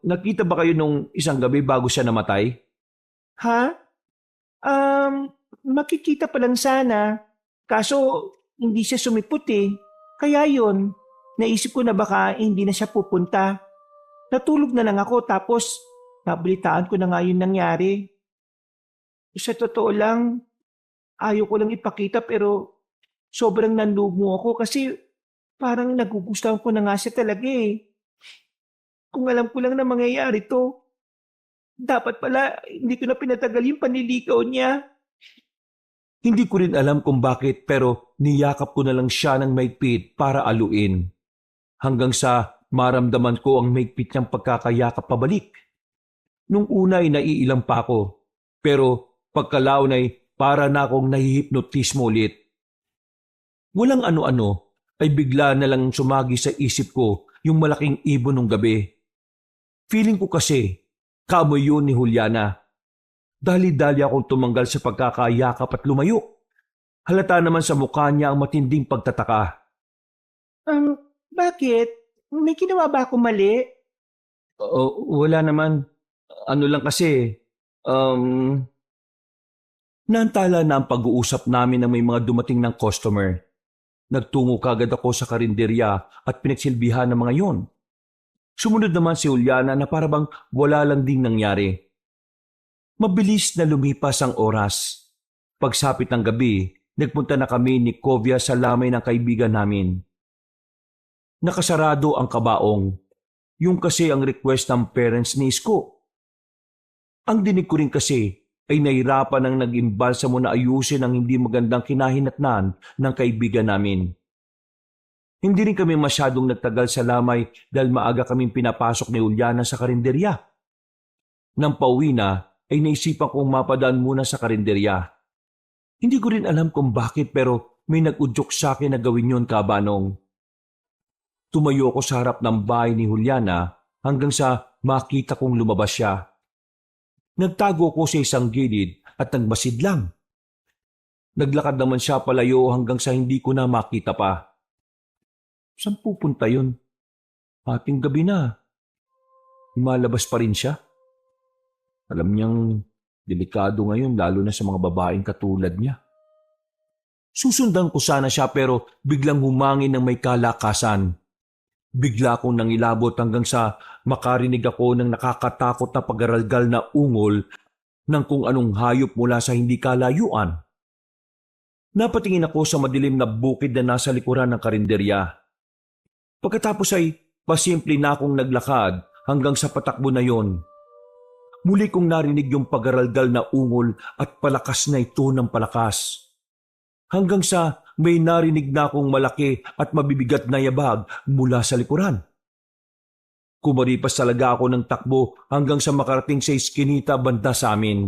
Nakita ba kayo nung isang gabi bago siya namatay? Ha? Makikita pa lang sana. Kaso hindi siya sumipot eh. Kaya yun, naisip ko na baka hindi na siya pupunta. Natulog na lang ako tapos nabalitaan ko na nga yun nangyari. Sa totoo lang, ayaw ko lang ipakita pero sobrang nanlumo ako kasi parang nagugustuhan ko na nga siya talaga eh. Kung alam ko lang na mangyayari to, dapat pala hindi ko na pinatagal yung panliligaw niya. Hindi ko rin alam kung bakit pero niyakap ko na lang siya ng maigpit para aluin. Hanggang sa maramdaman ko ang maigpit niyang pagkakayakap pabalik. Nung una ay naiilang pa ako, pero pagkalaon ay para na akong nahihipnotismo ulit. Walang ano-ano ay bigla na lang sumagi sa isip ko yung malaking ibon nung gabi. Feeling ko kasi, kamoy yun ni Juliana. Dali-dali akong tumanggal sa pagkakayakap at lumayo. Halata naman sa mukha niya ang matinding pagtataka. Bakit? May ginawa ba ako mali? Wala naman. Ano lang kasi, naantala na ang pag-uusap namin na may mga dumating ng customer. Nagtungo kagad ako sa karinderya at pinagsilbihan ng mga yon. Sumunod naman si Juliana na parabang wala lang ding nangyari. Mabilis na lumipas ang oras. Pagsapit ng gabi, nagpunta na kami ni Kovia sa lamay ng kaibigan namin. Nakasarado ang kabaong. Yung kasi ang request ng parents ni Isko. Ang dinig ko rin kasi ay nahirapan ang nag-imbalsa mo na ayusin ang hindi magandang kinahinatnan ng kaibigan namin. Hindi rin kami masyadong nagtagal sa lamay dahil maaga kaming pinapasok ni Juliana sa karinderya. Nang pauwi na, ay naisipan kong mapadaan muna sa karinderya. Hindi ko rin alam kung bakit pero may nag-udyok sa akin na gawin yon, Kabanong. Tumayo ako sa harap ng bahay ni Juliana hanggang sa makita kong lumabas siya. Nagtago ko sa isang gilid at nagmasid lang. Naglakad naman siya palayo hanggang sa hindi ko na makita pa. Saan pupunta yun? Ating gabi na. Lumalabas pa rin siya. Alam niyang Delikado ngayon lalo na sa mga babaeng katulad niya. Susundan ko sana siya pero biglang humangin ng may kalakasan. Bigla akong nangilabot hanggang sa makarinig ako ng nakakatakot na pagaralgal na ungol ng kung anong hayop mula sa hindi kalayuan. Napatingin ako sa madilim na bukid na nasa likuran ng karinderya. Pagkatapos ay pasimple na akong naglakad hanggang sa patakbo na yon. Muli kong narinig yung pagaralgal na ungol at palakas na ito ng palakas. Hanggang sa may narinig na akong malaki at mabibigat na yabag mula sa likuran. Kumaripas talaga ako ng takbo hanggang sa makarating sa iskinita banda sa amin.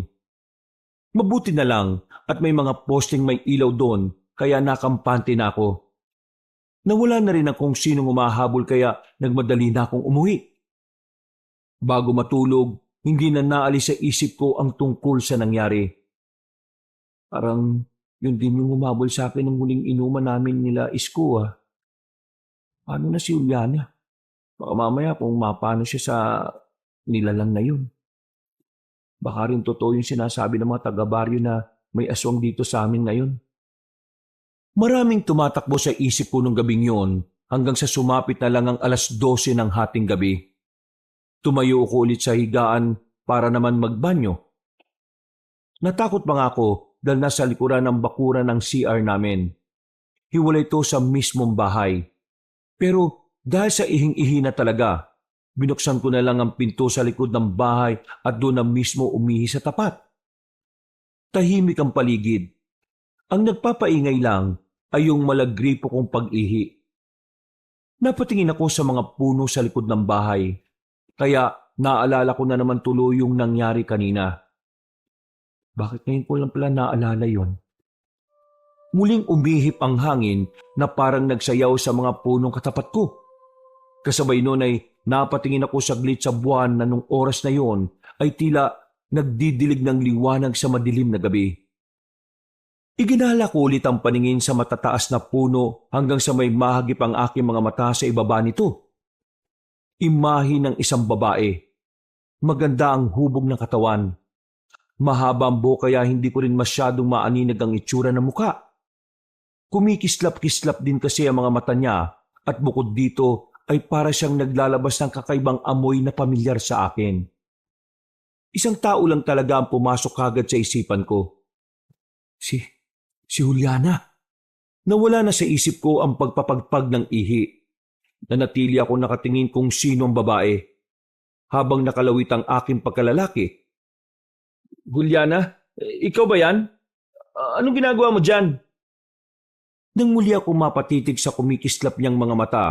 Mabuti na lang at may mga posting may ilaw doon kaya nakampante na ako. Nawala na rin akong sinong umahabol kaya nagmadali na akong umuwi. Bago matulog, hindi na naalis sa isip ko ang tungkol sa nangyari. Parang yun din yung humabol sa akin ng huling inuman namin nila Isko. Paano na si Juliana? Baka mamaya kung mapano siya sa nilalang na yun. Baka rin totoo yung sinasabi ng mga taga-baryo na may aswang dito sa amin ngayon. Maraming tumatakbo sa isip ko nung gabing yon hanggang sa sumapit na lang ang 12:00 ng hating gabi. Tumayo ako ulit sa higaan para naman magbanyo. Natakot pa nga ako dahil nasa likuran ng bakuran ng CR namin. Hiwalay ito sa mismong bahay. Pero dahil sa ihing-ihi na talaga, binuksan ko na lang ang pinto sa likod ng bahay at doon na mismo umihi sa tapat. Tahimik ang paligid. Ang nagpapaingay lang ay yung malagripo kong pag-ihi. Napatingin ako sa mga puno sa likod ng bahay. Kaya naalala ko na naman tuloy yung nangyari kanina. Bakit ngayon ko lang pala naalala yon? Muling umihip ang hangin na parang nagsayaw sa mga punong katapat ko. Kasabay noon ay napatingin ako saglit sa buwan na nung oras na yon ay tila nagdidilig ng liwanag sa madilim na gabi. Iginala ko ulit ang paningin sa matataas na puno hanggang sa may mahagip ang aking mga mata sa ibaba nito. Imahe ng isang babae. Maganda ang hubog ng katawan. Mahaba ang buhok kaya hindi ko rin masyadong maaninag ang itsura ng muka. Kumikislap-kislap din kasi ang mga mata niya at bukod dito ay para siyang naglalabas ng kakaibang amoy na pamilyar sa akin. Isang tao lang talaga ang pumasok kagad sa isipan ko. Si Juliana. Nawala na sa isip ko ang pagpapagpag ng ihi. Nanatili ako nakatingin kung sino ang babae habang nakalawit ang aking pagkalalaki. Juliana, ikaw ba yan? Anong ginagawa mo dyan? Nang muli ako mapatitig sa kumikislap niyang mga mata,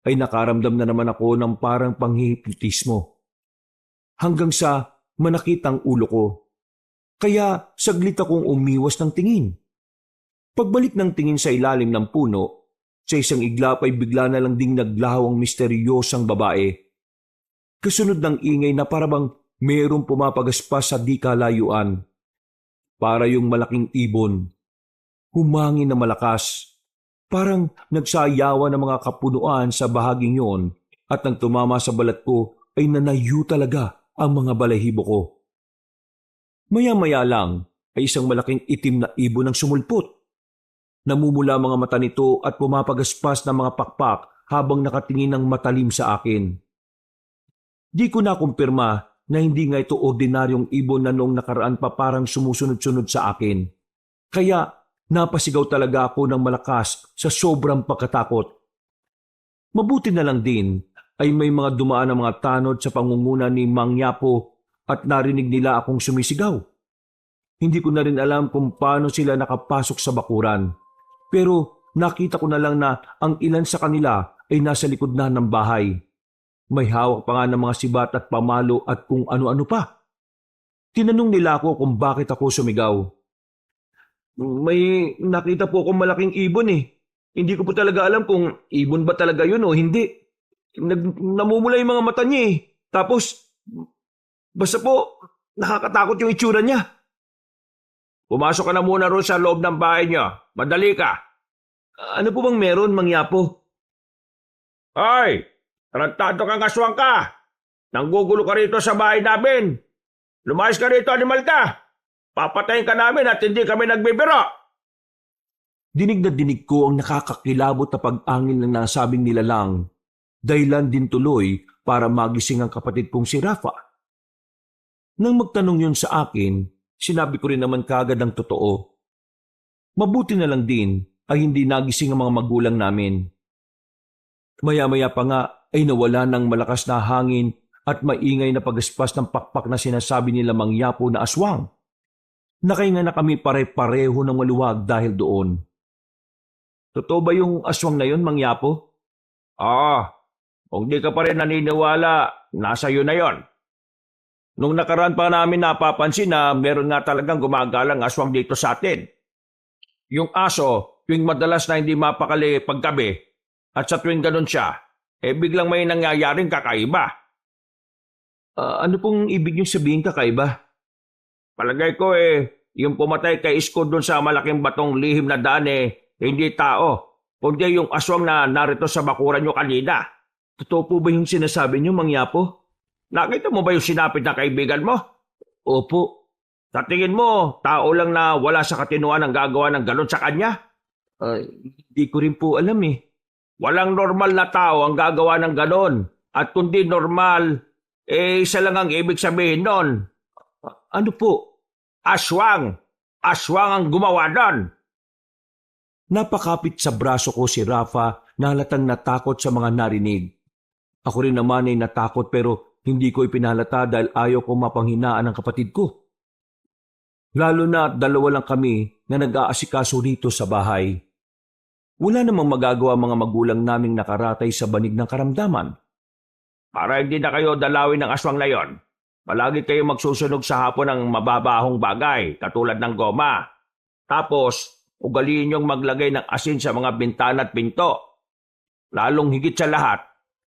ay nakaramdam na naman ako ng parang panghihipnotismo. Hanggang sa manakit ang ulo ko. Kaya saglit akong umiwas ng tingin. Pagbalik ng tingin sa ilalim ng puno, sa isang iglap ay bigla na lang ding naglaho ang misteryosang babae. Kasunod ng ingay na parabang mayroong pumapagaspas sa di kalayuan. Para yung malaking ibon. Humangin na malakas. Parang nagsayawan ng mga kapunuan sa bahaging yon at nang tumama sa balat ko ay nanayo talaga ang mga balahibo ko. Maya-maya lang ay isang malaking itim na ibon ang sumulpot. Namumula mga mata nito at pumapagaspas ng mga pakpak habang nakatingin ng matalim sa akin. Di ko nakumpirma na hindi nga ito ordinaryong ibon na noong nakaraan pa parang sumusunod-sunod sa akin. Kaya napasigaw talaga ako ng malakas sa sobrang pagkatakot. Mabuti na lang din ay may mga dumaan na mga tanod sa pangunguna ni Mang Yapo at narinig nila akong sumisigaw. Hindi ko na rin alam kung paano sila nakapasok sa bakuran. Pero nakita ko na lang na ang ilan sa kanila ay nasa likod na ng bahay. May hawak pa nga ng mga sibat at pamalo at kung ano-ano pa. Tinanong nila ako kung bakit ako sumigaw. May nakita po akong malaking ibon eh. Hindi ko po talaga alam kung ibon ba talaga yun o hindi. Namumula yung mga mata niya eh. Tapos, basta po, nakakatakot yung itsura niya. Pumasok ka na muna roon sa loob ng bahay niyo. Madali ka. Ano po bang meron, Mang Yapo? Ay! Tarantado kang aswang ka! Nanggugulo ka rito sa bahay namin! Lumayas ka rito, animal ka! Papatayin ka namin at hindi kami nagbibiro. Dinig na dinig ko ang nakakakilabot na pag-angil ng nasabing nilalang. Dahilan din tuloy para magising ang kapatid kong si Rafa. Nang magtanong yun sa akin, sinabi ko rin naman kaagad ang totoo. Mabuti na lang din ay hindi nagising ang mga magulang namin. Maya-maya pa nga ay nawala ng malakas na hangin at maingay na pagaspas ng pakpak na sinasabi nila mangyapo na aswang. Nakahinga na kami pare-pareho ng maluwag dahil doon. Totoo ba yung aswang na yun, mangyapo? Kung di ka pa rin naniniwala, nasa iyo na yon. Nung nakaraan pa namin napapansin na meron nga talagang gumagalang aswang dito sa atin. Yung aso, tuwing madalas na hindi mapakali paggabi, at sa tuwing ganun siya, biglang may nangyayaring kakaiba. Ano pong ibig niyong sabihin kakaiba? Palagay ko yung pumatay kay Isko doon sa malaking batong lihim na daan hindi tao, kundi yung aswang na narito sa bakuran nyo kanina. Totoo po ba yung sinasabi niyo, mangyapo? Nakita mo ba yung sinapit na kaibigan mo? Opo. Sa tingin mo, tao lang na wala sa katinuan ang gagawa ng ganon sa kanya? Hindi ko rin po alam eh. Walang normal na tao ang gagawa ng ganon. At kundi normal, isa lang ang ibig sabihin nun. Ano po? Aswang! Aswang ang gumawa nun! Napakapit sa braso ko si Rafa na halatang natakot sa mga narinig. Ako rin naman ay natakot pero hindi ko ipinalata dahil ayaw ko mapanghinaan ng kapatid ko. Lalo na dalawa lang kami na nag-aasikaso rito sa bahay. Wala namang magagawa mga magulang naming nakaratay sa banig ng karamdaman. Para hindi na kayo dalawin ng aswang na yon, palagi kayo magsusunog sa hapon ng mababahong bagay katulad ng goma. Tapos, ugaliin niyong maglagay ng asin sa mga bintana at pinto. Lalong higit sa lahat,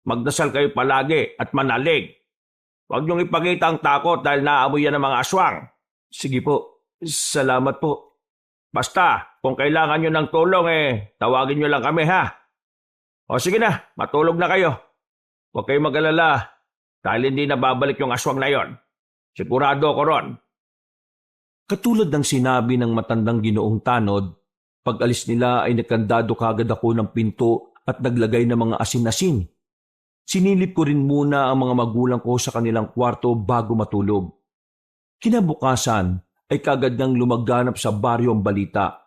magdasal kayo palagi at manalig. Huwag niyong ipakita ang takot dahil naamoy yan ng mga aswang. Sige po, salamat po. Basta, kung kailangan nyo ng tulong tawagin nyo lang kami ha. O sige na, matulog na kayo. Huwag kayong mag-alala dahil hindi na babalik yung aswang na yon. Sigurado ko ron. Katulad ng sinabi ng matandang Ginoong Tanod, pag-alis nila ay nakandado kagad ako ng pinto at naglagay ng mga asin-asin. Sinilip ko rin muna ang mga magulang ko sa kanilang kwarto bago matulog. Kinabukasan ay kagad nang lumaganap sa baryo ang balita.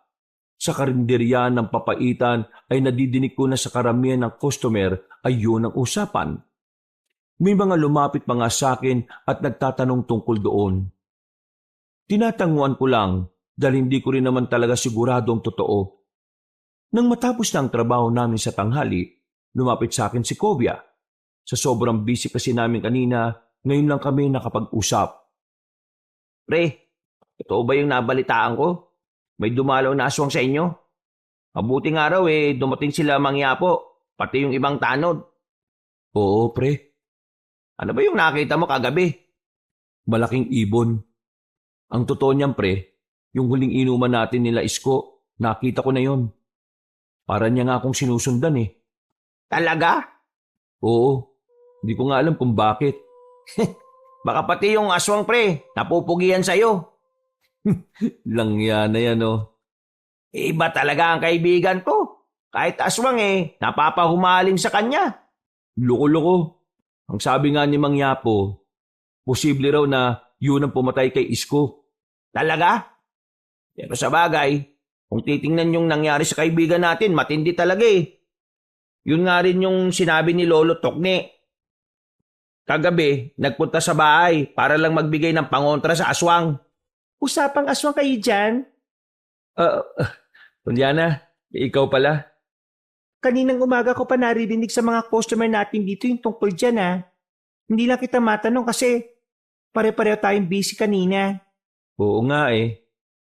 Sa karinderya ng papaitan ay nadidinig ko na sa karamihan ng customer ay yun ang usapan. May mga lumapit mga sa akin at nagtatanong tungkol doon. Tinatanguan ko lang dahil hindi ko rin naman talaga siguradong totoo. Nang matapos na ang trabaho namin sa tanghali, lumapit sa akin si Kovia. Sa sobrang busy kasi namin kanina, ngayon lang kami nakapag-usap. Pre, totoo ba yung nabalitaan ko? May dumalaw na aswang sa inyo? Mabuting araw dumating sila mangyapo, pati yung ibang tanod. Oo, pre. Ano ba yung nakita mo kagabi? Malaking ibon. Ang totoo niyan, pre, yung huling inuman natin nila Isko, nakita ko na yon. Para niya nga akong sinusundan eh. Talaga? Oo, hindi ko nga alam kung bakit. Baka pati yung aswang pre, napupugian sa'yo. Langya na yan oh. Iba talaga ang kaibigan ko. Kahit aswang napapahumaling sa kanya. Loko-loko. Ang sabi nga ni Mang Yapo, posible raw na yun ang pumatay kay Isko. Talaga? Pero sa bagay, kung titingnan yung nangyari sa kaibigan natin, matindi talaga Yun nga rin yung sinabi ni Lolo Tokne. Kagabi, nagpunta sa bahay para lang magbigay ng pangontra sa aswang. Usapang aswang kayo dyan? Juliana, ikaw pala. Kaninang umaga ko pa naririnig sa mga customer natin dito yung tungkol dyan Hindi lang kita matanong kasi pare-pareho tayong busy kanina. Oo nga eh.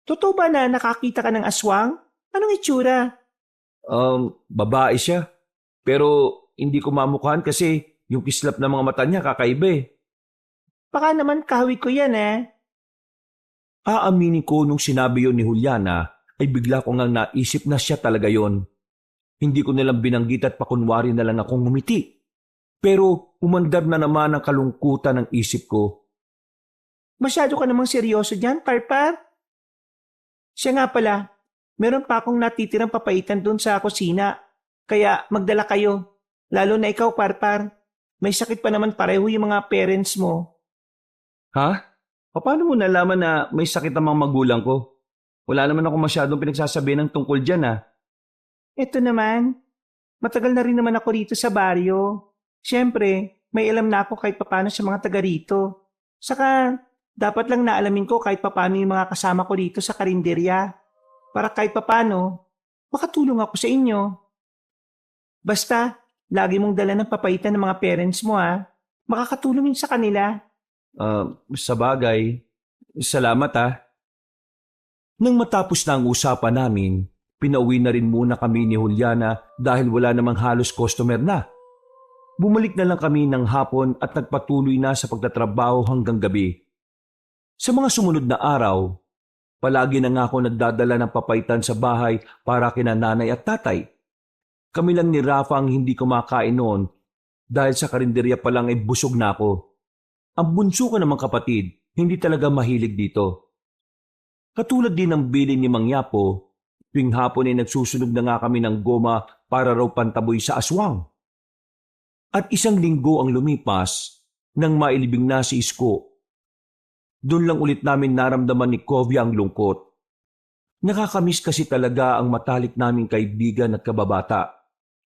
Totoo ba na nakakita ka ng aswang? Anong itsura? Babae siya. Pero hindi ko mamukhaan kasi yung kislap ng mga mata niya kakaiba eh. Baka naman kahawig ko yan Aaminin ko nung sinabi yon ni Juliana ay bigla ko ngang naisip na siya talaga yon. Hindi ko nilang binanggit at pakunwari na lang akong ngumiti. Pero umandar na naman ang kalungkutan ng isip ko. Masyado ka namang seryoso dyan, Parpar. Siya nga pala, meron pa akong natitirang papaitan doon sa kusina. Kaya magdala kayo. Lalo na ikaw, Parpar. May sakit pa naman pareho yung mga parents mo. Ha? Paano mo nalaman na may sakit ang mga magulang ko? Wala naman ako masyadong pinagsasabi ng tungkol dyan Ito naman, matagal na rin naman ako rito sa baryo. Siyempre, may alam na ako kahit papano sa mga taga rito. Saka, dapat lang naalamin ko kahit papano yung mga kasama ko rito sa karinderya. Para kahit papano, makatulong ako sa inyo. Basta, lagi mong dala ng papaitan ng mga parents mo makakatulong yun sa kanila. Sa bagay, salamat Nang matapos na ang usapan namin, pinauwi na rin muna kami ni Juliana dahil wala namang halos customer na. Bumalik na lang kami ng hapon at nagpatuloy na sa pagtatrabaho hanggang gabi. Sa mga sumunod na araw, palagi na nga ako nagdadala ng papaitan sa bahay para kina nanay at tatay. Kami lang ni Rafa ang hindi kumakain noon dahil sa karinderya pa lang ay busog na ako. Ang bunso ko namang kapatid, hindi talaga mahilig dito. Katulad din ng bili ni Mang Yapo, tuwing hapon ay nagsusunog na nga kami ng goma para raw pantaboy sa aswang. At 1 linggo ang lumipas nang mailibing na si Isko. Doon lang ulit namin naramdaman ni Kovia ang lungkot. Nakakamiss kasi talaga ang matalik naming kaibigan at kababata.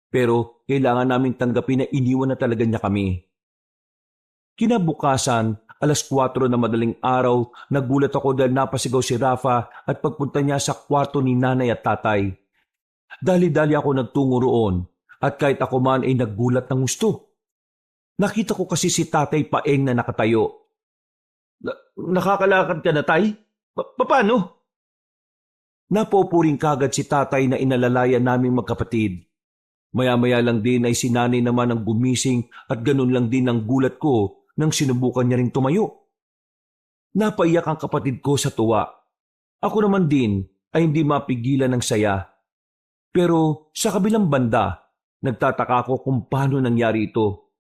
Pero kailangan namin tanggapin na iniwan na talaga niya kami. Kinabukasan, 4:00 na madaling araw, nagulat ako dahil napasigaw si Rafa at pagpunta niya sa kwarto ni nanay at tatay. Dali-dali ako nagtungo roon at kahit ako man ay naggulat ng gusto. Nakita ko kasi si tatay paeng na nakatayo. Nakakalakad ka na, tay? Paano? Napupuring kagad si tatay na inalalayan naming magkapatid. Maya-maya lang din ay si nanay naman ang gumising at ganun lang din ang gulat ko nang sinubukan niya ring tumayo. Napaiyak ang kapatid ko sa tuwa. Ako naman din ay hindi mapigilan ng saya. Pero sa kabilang banda, nagtataka ako kung paano nangyari ito.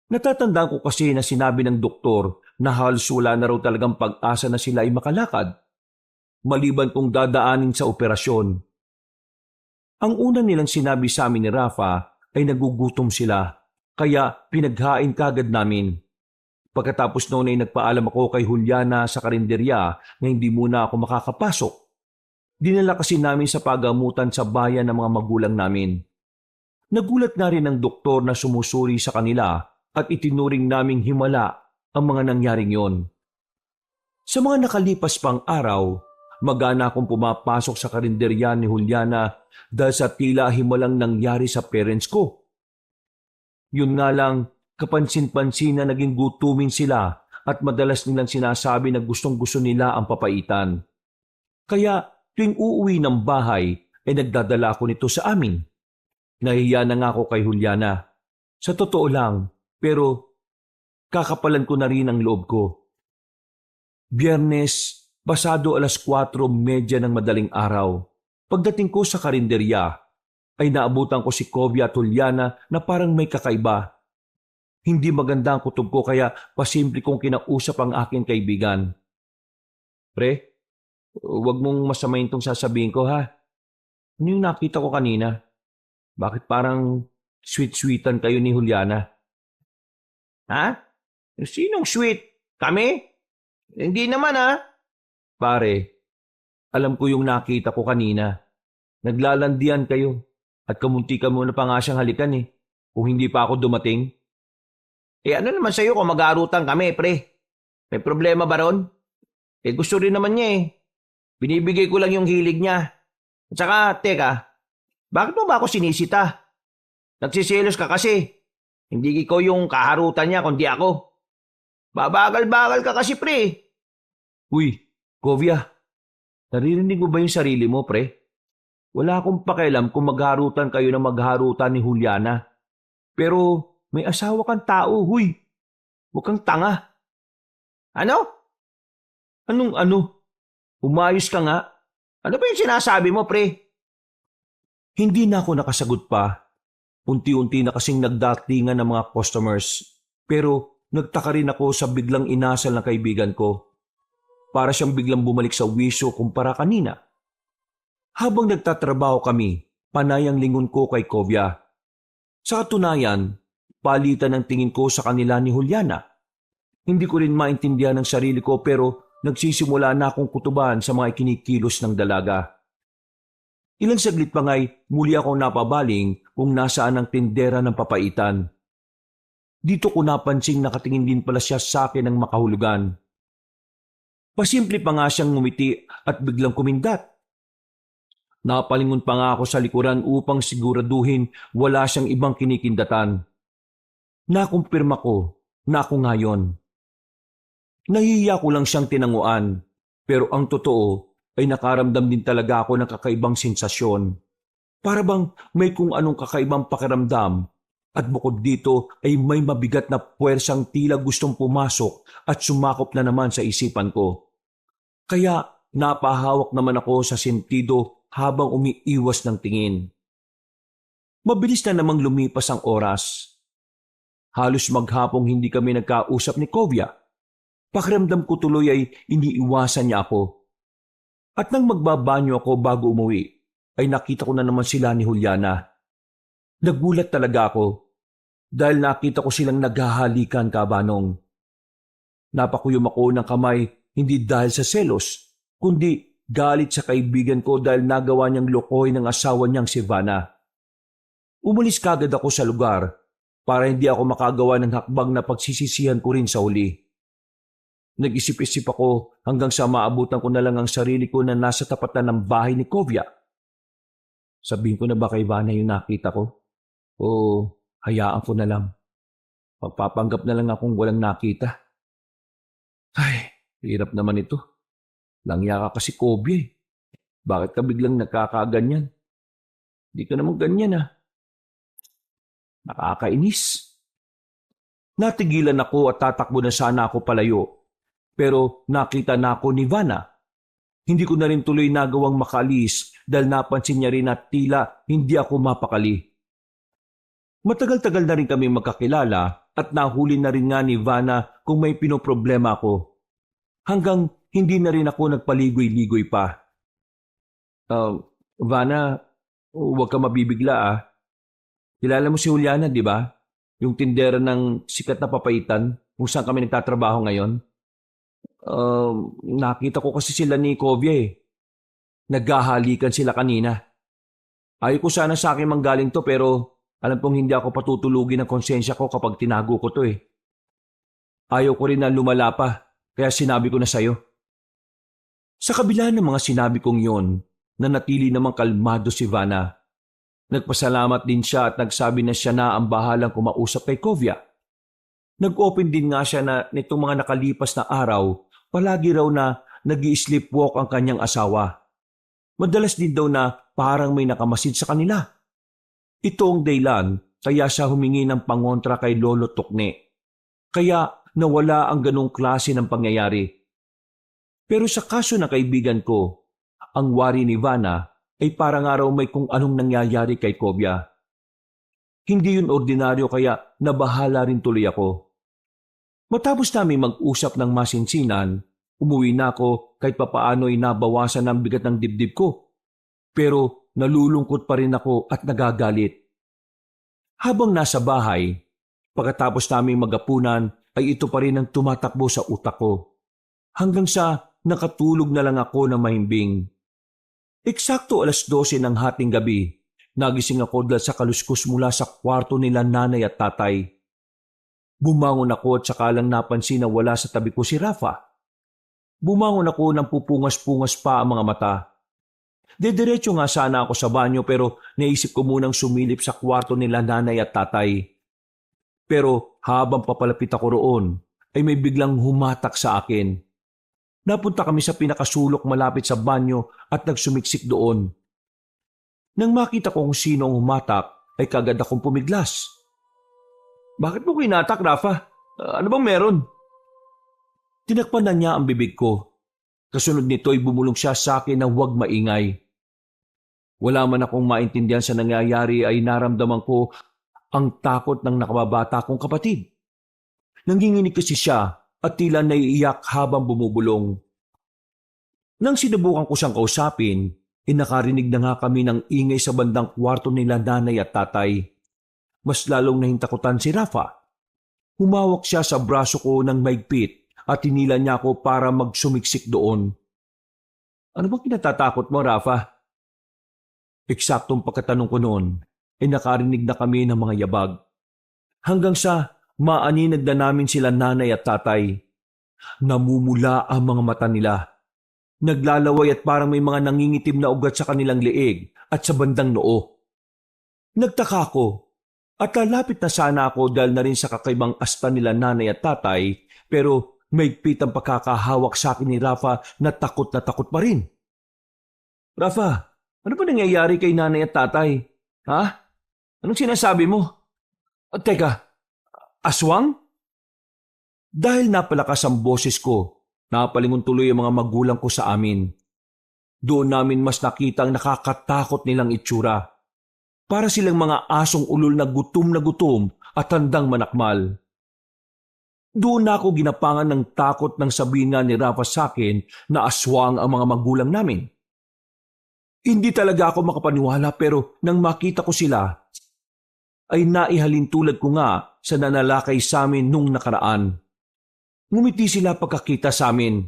Natatandaan ko kasi na sinabi ng doktor na halos wala na raw talagang pag-asa na sila ay makalakad, maliban kung dadaanin sa operasyon. Ang una nilang sinabi sa amin ni Rafa ay nagugutom sila, kaya pinaghain kagad namin. Pagkatapos noon ay nagpaalam ako kay Juliana sa karinderya na hindi muna ako makakapasok. Dinala kasi namin sa pagamutan sa bayan ng mga magulang namin. Nagulat na rin ang doktor na sumusuri sa kanila at itinuring naming himala ang mga nangyaring yon. Sa mga nakalipas pang araw, magana akong pumapasok sa karinderya ni Juliana dahil sa tila himalang nangyari sa parents ko. Yun nga lang, kapansin-pansin na naging gutumin sila at madalas nilang sinasabi na gustong-gusto nila ang papaitan. Kaya tuwing uuwi ng bahay ay nagdadala ako nito sa amin. Nahihiya na nga ako kay Juliana. Sa totoo lang, pero kakapalan ko na rin ang loob ko. Biyernes, pasado 4:30 ng madaling araw. Pagdating ko sa karinderya, ay naabutan ko si Kovia at Juliana na parang may kakaiba. Hindi maganda ang kutob ko kaya pasimple kong kinausap ang aking kaibigan. Pre, huwag mong masamayin tong sasabihin ko ha. Ano yung nakita ko kanina? Bakit parang sweet-sweetan kayo ni Juliana? Ha? Sinong sweet? Kami? Hindi naman Pare, alam ko yung nakita ko kanina. Naglalandian kayo at kamuntikan mo na pa nga siyang halikan kung hindi pa ako dumating. Ano naman sa'yo kung mag-aarutan kami, pre? May problema ba ron? Gusto rin naman niya Binibigay ko lang yung hilig niya. At saka, teka, bakit mo ba ako sinisita? Nagsisilos ka kasi. Hindi ikaw yung kaharutan niya kundi ako. Babagal-bagal ka kasi, pre. Uy, Kovia, naririnig mo ba yung sarili mo, pre? Wala akong pakialam kung magharutan kayo na magharutan ni Juliana. Pero may asawa kang tao, huy. Huwag kang tanga. Ano? Anong ano? Umayos ka nga. Ano ba yung sinasabi mo, pre? Hindi na ako nakasagot pa. Unti-unti na kasing nagdatingan ng mga customers. Pero nagtaka rin ako sa biglang inasal ng kaibigan ko. para siyang biglang bumalik sa wisyo kumpara kanina. Habang nagtatrabaho kami, panay ang lingon ko kay Kovya. Sa katunayan, palitan ang tingin ko sa kanila ni Juliana. Hindi ko rin maintindihan ang sarili ko pero nagsisimula na akong kutuban sa mga ikinikilos ng dalaga. Ilang saglit pa nga'y muli akong napabaling kung nasaan ang tindera ng papaitan. Dito ko napansing nakatingin din pala siya sa akin ng makahulugan. Pasimple pa nga siyang ngumiti at biglang kumindat. Napalingon pa nga ako sa likuran upang siguraduhin wala siyang ibang kinikindatan. Nakumpirma ko na ako ngayon. Nahihiya ko lang siyang tinanguan, pero ang totoo ay nakaramdam din talaga ako ng kakaibang sensasyon. Para bang may kung anong kakaibang pakiramdam at bukod dito ay may mabigat na puwersang tila gustong pumasok at sumakop na naman sa isipan ko. Kaya napahawak naman ako sa sentido habang umiiwas ng tingin. Mabilis na namang lumipas ang oras. Halos maghapong hindi kami nagkausap ni Kovya. Pakiramdam ko tuloy ay iniiwasan niya ako. At nang magbabanyo ako bago umuwi, ay nakita ko na naman sila ni Juliana. Nagulat talaga ako dahil nakita ko silang naghahalikan kabanong. Napakuyom ako ng kamay hindi dahil sa selos, kundi galit sa kaibigan ko dahil nagawa niyang lokoy ng asawa niyang si Vanna. Umalis kagad ako sa lugar para hindi ako makagawa ng hakbang na pagsisisihan ko rin sa huli. Nag-isip-isip ako hanggang sa maabutan ko na lang ang sarili ko na nasa tapat na ng bahay ni Kovya. Sabihin ko na ba kay Vanna yung nakita ko? O hayaan ko na lang. Pagpapanggap na lang akong walang nakita. Ay, hirap naman ito. Langya ka kasi Kovya eh. Bakit ka biglang nagkakaganyan? Di ka naman ganyan ah. Nakakainis. Natigilan ako at tatakbo na sana ako palayo. Pero nakita na ako ni Vanna. Hindi ko na rin tuloy nagawang makalis dahil napansin niya rin na tila hindi ako mapakali. Matagal-tagal na rin kami magkakilala at nahuli na rin nga ni Vanna kung may pinoproblema ako. Hanggang hindi na rin ako nagpaligoy-ligoy pa. Vanna, huwag ka mabibigla ah. Kilala mo si Juliana, di ba? Yung tindera ng sikat na papaitan kung saan kami nagtatrabaho ngayon. Nakita ko kasi sila ni Kovya eh. Naghahalikan sila kanina. Ayaw ko sana sa akin manggaling to pero alam kong hindi ako patutulugin ng konsensya ko kapag tinago ko to eh. Ayaw ko rin na lumala pa kaya sinabi ko na sayo. Sa kabila ng mga sinabi kong yon, nanatili namang kalmado si Vanna. Nagpasalamat din siya at nagsabi na siya na ang bahalang kumausap kay Kovya. Nag-open din nga siya na nitong mga nakalipas na araw, palagi raw na nag-i-sleepwalk ang kanyang asawa. Madalas din daw na parang may nakamasid sa kanila. Ito ang dahilan kaya siya humingi ng pangontra kay Lolo Tukne. Kaya nawala ang ganong klase ng pangyayari. Pero sa kaso ng kaibigan ko, ang wari ni Vanna ay parang araw may kung anong nangyayari kay Kovya. Hindi yun ordinaryo kaya nabahala rin tuloy ako. Matapos namin mag-usap ng masinsinan, umuwi na ako kahit papaano'y nabawasan ang bigat ng dibdib ko. Pero nalulungkot pa rin ako at nagagalit. Habang nasa bahay, pagkatapos namin magapunan ay ito pa rin ang tumatakbo sa utak ko. Hanggang sa nakatulog na lang ako na mahimbing. Eksakto 12:00 ng hating gabi, nagising ako dahil sa kaluskos mula sa kwarto nila nanay at tatay. Bumangon ako at saka lang napansin na wala sa tabi ko si Rafa. Bumangon ako nang pupungas-pungas pa ang mga mata. Dediretso nga sana ako sa banyo pero naisip ko munang sumilip sa kwarto nila nanay at tatay. Pero habang papalapit ako roon, ay may biglang humatak sa akin. Napunta kami sa pinakasulok malapit sa banyo at nagsumiksik doon. Nang makita ko kung sino ang humatak, ay kagad akong pumiglas. Bakit mo ko inatak, Rafa? Ano bang meron? Tinakpan na niya ang bibig ko. Kasunod nito ay bumulong siya sa akin na huwag maingay. Wala man akong maintindihan sa nangyayari ay naramdaman ko ang takot ng nakababata kong kapatid. Nanginginig kasi siya at tila naiiyak habang bumubulong. Nang sinubukan ko siyang kausapin, nakarinig na nga kami ng ingay sa bandang kwarto nila nanay at tatay. Mas lalong nahintakutan si Rafa. Humawak siya sa braso ko ng maigpit at tinila niya ako para magsumiksik doon. Ano bang kinatatakot mo, Rafa? Eksaktong pagkatanong ko noon, nakarinig na kami ng mga yabag. Hanggang sa maaninag na namin sila nanay at tatay. Namumula ang mga mata nila. Naglalaway at parang may mga nangingitim na ugat sa kanilang leeg at sa bandang noo. Nagtaka ko at lalapit na sana ako dahil na rin sa kakaibang asta nila nanay at tatay, pero maigpit ang pagkakahawak sa akin ni Rafa na takot pa rin. Rafa, ano ba nangyayari kay nanay at tatay? Ha? Anong sinasabi mo? Teka, aswang? Dahil napalakas ang boses ko, napalingon tuloy ang mga magulang ko sa amin. Doon namin mas nakita ang nakakatakot nilang itsura. Para silang mga asong ulol na gutom at handang manakmal. Doon na ako ginapangan ng takot nang sabihin nga ni Rafa sa akin na aswang ang mga magulang namin. Hindi talaga ako makapaniwala pero nang makita ko sila, ay naihalin tulad ko nga sa nanalakay sa amin nung nakaraan. Ngumiti sila pagkakita sa amin.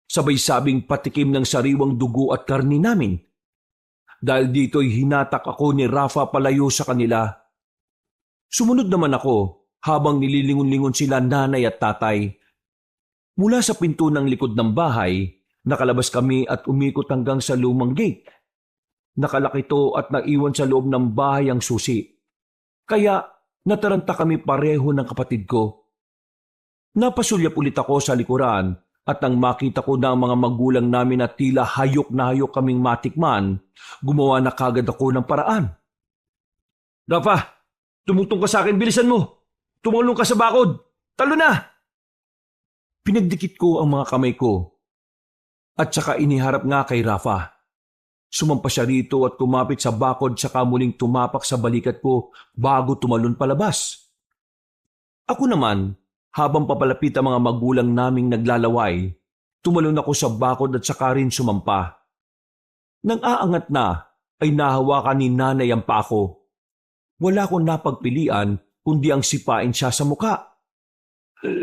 Sabay sabing patikim ng sariwang dugo at karni namin. Dahil dito'y hinatak ako ni Rafa palayo sa kanila. Sumunod naman ako habang nililingon-lingon sila nanay at tatay. Mula sa pinto ng likod ng bahay, nakalabas kami at umikot hanggang sa lumang gate. Nakalaki ito at naiwan sa loob ng bahay ang susi. Kaya nataranta kami pareho ng kapatid ko. Napasulyap ulit ako sa likuran at nang makita ko na ang mga magulang namin at tila hayok na hayok kaming matikman, gumawa na kagad ako ng paraan. Rafa, tumutong ka sa akin, bilisan mo! Tumulong ka sa bakod! Talo na! Pinagdikit ko ang mga kamay ko at saka iniharap nga kay Rafa. Sumampa siya rito at kumapit sa bakod saka muling tumapak sa balikat ko bago tumalon palabas. Ako naman, habang papalapit ang mga magulang naming naglalaway, tumalon ako sa bakod at saka rin sumampa. Nang aangat na, ay nahawakan ni nanay ang paa ko. Wala akong napagpilian kundi ang sipain siya sa muka.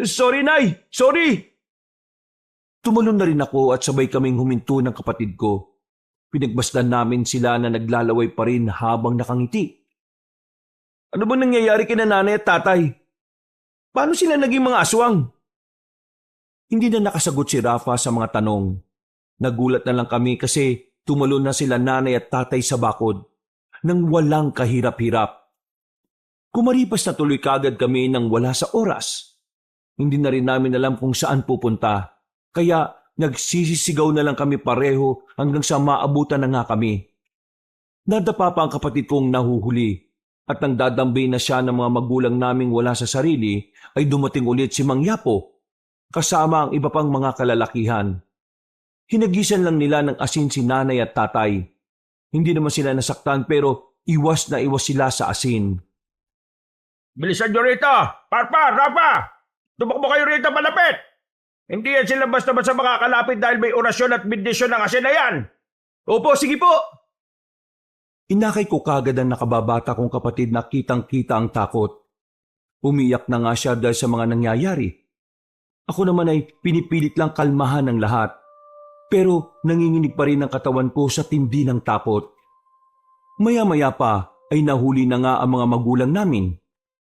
Sorry, Nay! Sorry! Tumalon na rin ako at sabay kaming huminto ng kapatid ko. Pinagmasdan namin sila na naglalaway pa rin habang nakangiti. Ano ba nangyayari kina nanay at tatay? Paano sila naging mga aswang? Hindi na nakasagot si Rafa sa mga tanong. Nagulat na lang kami kasi tumalon na sila nanay at tatay sa bakod nang walang kahirap-hirap. Kumaripas na tuloy kagad kami nang wala sa oras. Hindi na rin namin alam kung saan pupunta. Kaya nagsisisigaw na lang kami pareho hanggang sa maabutan na nga kami. Nadapa pa ang kapatid kong nahuhuli. At nang dadambi na siya ng mga magulang naming wala sa sarili, ay dumating ulit si Mang Yapo, kasama ang iba pang mga kalalakihan. Hinagisan lang nila ng asin si nanay at tatay. Hindi naman sila nasaktan pero iwas na iwas sila sa asin. Bilisan nyo rito! Parpa! Rafa! Tumakbo kayo rito malapit! Hindi yan sila basta-basta makakalapit dahil may orasyon at bendisyon ng asin na yan! Opo, sige po! Inakay ko kagad ang nakababata kong kapatid na kitang-kita ang takot. Umiyak na nga siya dahil sa mga nangyayari. Ako naman ay pinipilit lang kalmahan ng lahat. Pero nanginginig pa rin ang katawan ko sa tindi ng takot. Maya-maya pa ay nahuli na nga ang mga magulang namin.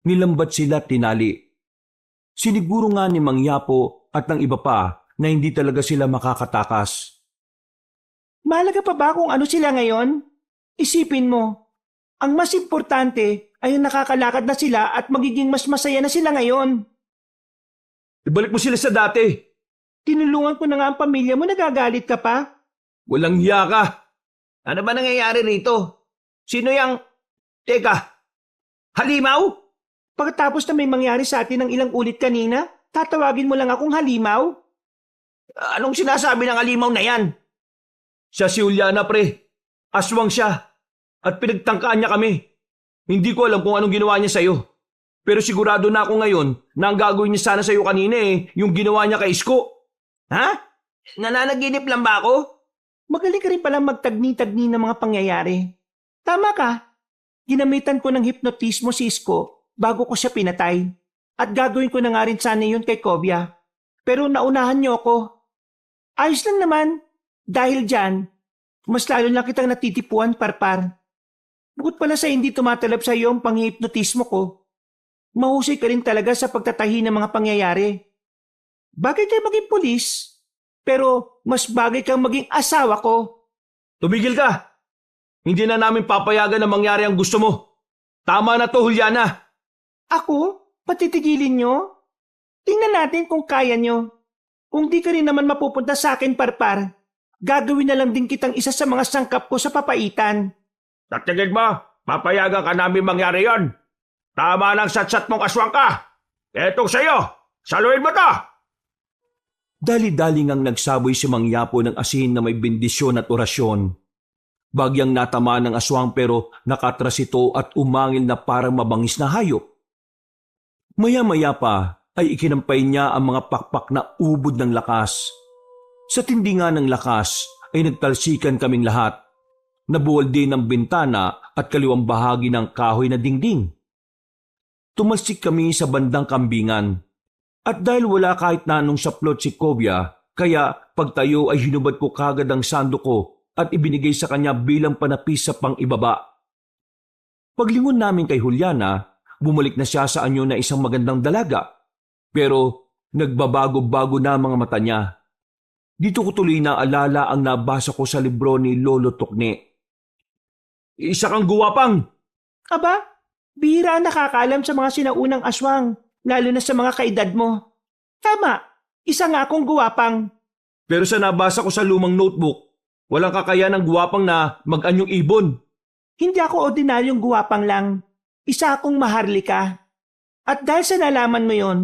Nilambat sila at tinali. Siniguro nga ni Mang Yapo at ng iba pa na hindi talaga sila makakatakas. Mahalaga pa ba kung ano sila ngayon? Isipin mo, ang mas importante ay yung nakakalakad na sila at magiging mas masaya na sila ngayon. Ibalik mo sila sa dati. Tinulungan ko na nga ang pamilya mo, nagagalit ka pa? Walang hiya ka. Ano ba nangyayari rito? Sino yang... Teka, halimaw? Pagkatapos na may mangyari sa atin ng ilang ulit kanina, tatawagin mo lang akong halimaw? Anong sinasabi ng halimaw na yan? Siya si Juliana, pre. Aswang siya. At pinagtangkaan niya kami. Hindi ko alam kung anong ginawa niya sa'yo. Pero sigurado na ako ngayon na ang gagawin niya sana sa'yo kanina yung ginawa niya kay Isko. Ha? Nananaginip lang ba ako? Magaling ka rin palang magtagni-tagni ng mga pangyayari. Tama ka. Ginamitan ko ng hipnotismo si Isko bago ko siya pinatay. At gagawin ko na nga rin sana yun kay Kovia. Pero naunahan niyo ako. Ayos lang naman. Dahil dyan, mas lalo lang kitang natitipuan, Parpar. Bukod pala sa hindi tumatalab sa iyo ang panghihipnotismo ko, mahusay ka rin talaga sa pagtatahi ng mga pangyayari. Bagay kayo maging pulis, pero mas bagay kang maging asawa ko. Tumigil ka! Hindi na namin papayagan na mangyari ang gusto mo. Tama na to, Juliana. Ako? Patitigilin nyo? Tingnan natin kung kaya nyo. Kung di ka rin naman mapupunta sa akin, Parpar, gagawin na lang din kitang isa sa mga sangkap ko sa papaitan. Sa tingin mo, papayagan ka namin mangyari yon. Tama ng satsat mong aswang ka. Etong sa'yo, saluhin mo to. Dali-dali ngang nagsaboy si Mang Yapo ng asin na may bendisyon at orasyon. Bagyang natama ng aswang pero nakatras ito at umangil na parang mabangis na hayop. Maya-maya pa ay ikinampay niya ang mga pakpak na ubod ng lakas. Sa tindi nga ng lakas ay nagtalsikan kaming lahat. Nabuwal din ang bintana at kaliwang bahagi ng kahoy na dingding. Tumalsik kami sa bandang kambingan. At dahil wala kahit na anong saplot si Kovia, kaya pagtayo ay hinubad ko kagad ang sando ko at ibinigay sa kanya bilang panapis sa pang-ibaba. Paglingon namin kay Juliana, bumalik na siya sa anyo na isang magandang dalaga. Pero nagbabago-bago na mga mata niya. Dito ko tuloy na alala ang nabasa ko sa libro ni Lolo Tokne. Isa kang guwapang! Aba, bihira ang nakakaalam sa mga sinaunang aswang, lalo na sa mga kaedad mo. Tama, isa nga akong guwapang. Pero sa nabasa ko sa lumang notebook, walang kakayahan ng guwapang na mag-anyong ibon. Hindi ako ordinaryong guwapang lang. Isa akong maharlika. At dahil sa nalaman mo yon,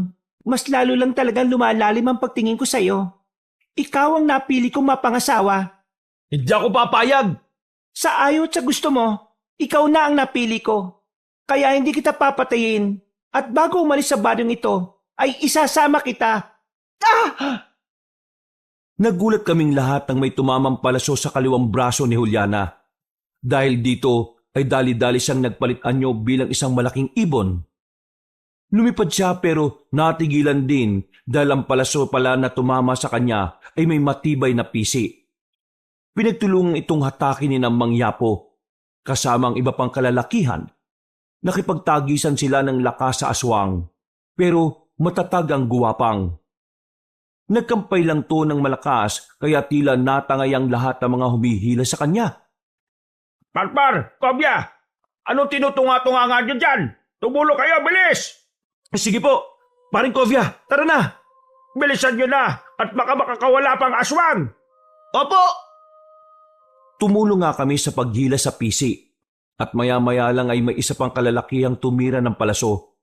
mas lalo lang talagang lumalalim ang pagtingin ko sa'yo. Ikaw ang napili kong mapangasawa. Hindi ako papayag! Sa ayaw at sa gusto mo, ikaw na ang napili ko. Kaya hindi kita papatayin. At bago umalis sa baryong ito, ay isasama kita. Ah! Nagulat kaming lahat nang may tumamang palaso sa kaliwang braso ni Juliana. Dahil dito ay dali-dali siyang nagpalit anyo bilang isang malaking ibon. Lumipad siya pero natigilan din dahil ang palaso pala na tumama sa kanya ay may matibay na pisi. Pinagtulungan itong hatakin ni Mang Yapo, kasama ang iba pang kalalakihan. Nakipagtagisan sila ng lakas sa aswang, pero matatag ang guwapang. Nagkampay lang to ng malakas kaya tila natangay ang lahat ng mga humihila sa kanya. Parpar, Kovia, anong tinutunga-tunga nga nyo dyan? Tumulo kayo, bilis! Sige po, paring Kovia, tara na! Bilisan nyo na at baka makakawala pang aswang! Opo! Tumulong nga kami sa paghila sa pisi at maya-maya lang ay may isa pang kalalakihang tumira ng palaso.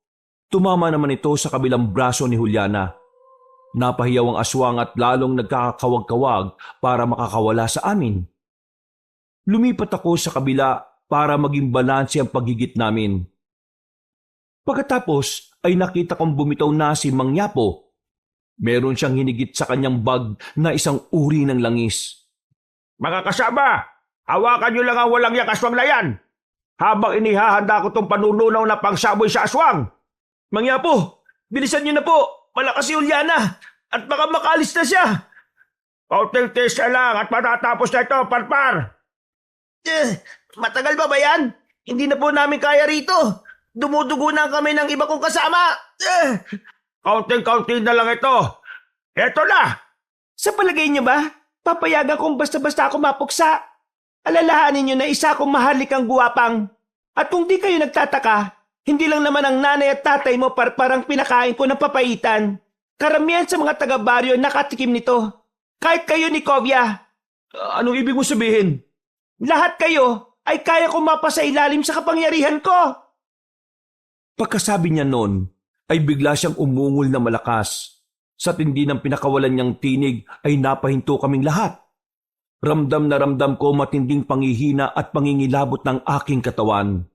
Tumama naman ito sa kabilang braso ni Juliana. Napahiyaw ang aswang at lalong nagkakawag-kawag para makakawala sa amin. Lumipat ako sa kabila para maging balanse ang paggigit namin. Pagkatapos ay nakita kong bumitaw na si Mang Yapo. Meron siyang hinigit sa kanyang bag na isang uri ng langis. Mga kasama, hawakan nyo lang ang walang yak aswang na yan habang inihahanda ko tong panununaw na pangsaboy sa aswang. Mang Yapo, bilisan niyo na po! Malakas si Juliana at baka makalis na siya. Kaunting tiis na lang at matatapos na ito, Parpar. Matagal ba yan? Hindi na po namin kaya rito. Dumudugo na kami ng iba kong kasama. Kaunting-kaunti na lang ito. Eto na! Sa palagay niyo ba, papayagan kong basta-basta ako mapuksa? Alalahanin niyo na isa akong maharlikang guwapang. At kung di kayo nagtataka, hindi lang naman ang nanay at tatay mo parang pinakain ko ng papaitan. Karamihan sa mga taga-baryo nakatikim nito. Kahit kayo ni Kovia. Anong ibig mo sabihin? Lahat kayo ay kaya kong mapasailalim sa kapangyarihan ko. Pagkasabi niya noon, ay bigla siyang umungol na malakas. Sa tindi ng pinakawalan niyang tinig ay napahinto kaming lahat. Ramdam na ramdam ko matinding panghihina at pangingilabot ng aking katawan.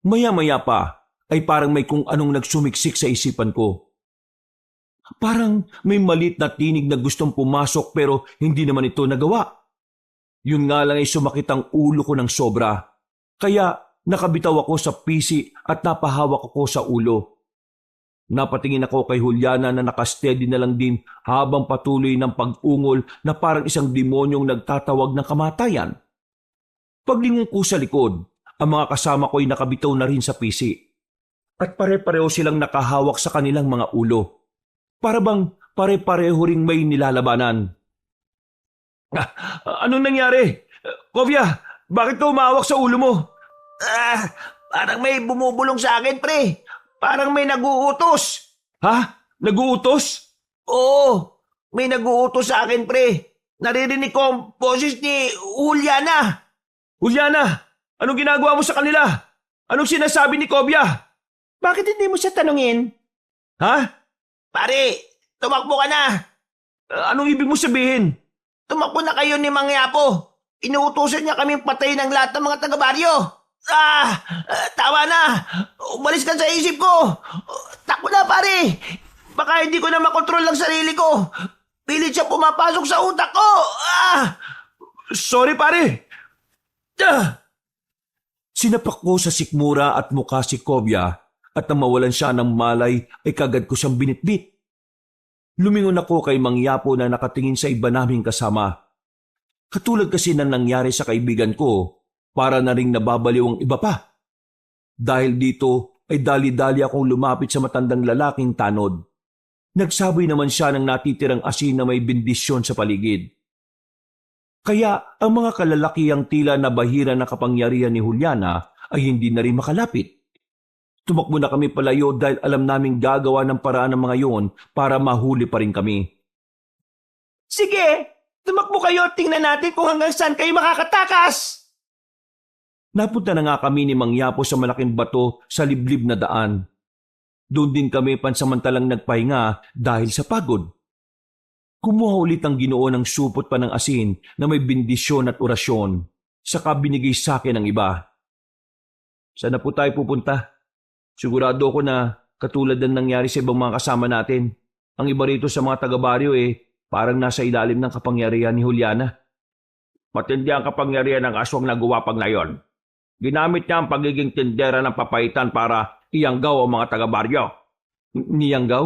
Maya-maya pa ay parang may kung anong nagsumiksik sa isipan ko. Parang may malit na tinig na gustong pumasok pero hindi naman ito nagawa. Yun nga lang ay sumakit ang ulo ko ng sobra. Kaya nakabitaw ako sa pisi at napahawak ako sa ulo. Napatingin ako kay Juliana na nakasteady na lang din habang patuloy ng pag-ungol na parang isang demonyong nagtatawag ng kamatayan. Paglingon ko sa likod, ang mga kasama ko ay nakabitaw na rin sa pisi. At pare-pareho silang nakahawak sa kanilang mga ulo. Para bang pare-pareho ring may nilalabanan. Anong nangyari? Kovya, bakit ka umawak sa ulo mo? Parang may bumubulong sa akin, pre. Parang may naguutos. Ha? Naguutos? Oo, may naguutos sa akin, pre. Naririnig ko ang boses ni Juliana. Juliana, anong ginagawa mo sa kanila? Anong sinasabi ni Kovya? Bakit hindi mo siya tanungin? Ha? Pare, tumakbo ka na. Anong ibig mo sabihin? Tumakbo na kayo ni Mang Yapo. Inuutosan niya kaming patayin ng lahat ng mga taga-baryo. Tawa na. Umalis ka sa isip ko. Takbo na, pare. Baka hindi ko na makontrol ang sarili ko. Pilit siya pumapasok sa utak ko. Sorry pare. Sinapak ko sa sikmura at mukha si Kovya at nang mawalan siya ng malay ay kagad ko siyang binitbit. Lumingon ako kay Mang Yapo na nakatingin sa iba naming kasama. Katulad kasi ng nangyari sa kaibigan ko, para na ring nababaliw ang iba pa. Dahil dito ay dali-dali akong lumapit sa matandang lalaking tanod. Nagsaboy naman siya ng natitirang asin na may bendisyon sa paligid. Kaya ang mga kalalakihang tila na bahira na kapangyarihan ni Juliana ay hindi na rin makalapit. Tumakbo na kami palayo dahil alam naming gagawa ng paraan ng mga yon para mahuli pa rin kami. Sige, tumakbo kayo, tingnan natin kung hanggang saan kayo makakatakas. Napunta na nga kami ni Mang Yapo sa malaking bato sa liblib na daan. Doon din kami pansamantalang nagpahinga dahil sa pagod. Kumuha ulit ang Ginoo ng supot pa ng asin na may bendisyon at orasyon, saka binigay sa akin ang iba. Saan na po tayo pupunta? Sigurado ako na katulad ng nangyari sa ibang mga kasama natin. Ang iba rito sa mga taga-baryo parang nasa ilalim ng kapangyarihan ni Juliana. Matindi ang kapangyarihan ng aswang na guwapang na yon. Ginamit niya ang pagiging tindera ng papaitan para iyanggaw ang mga taga-baryo. Niyanggaw?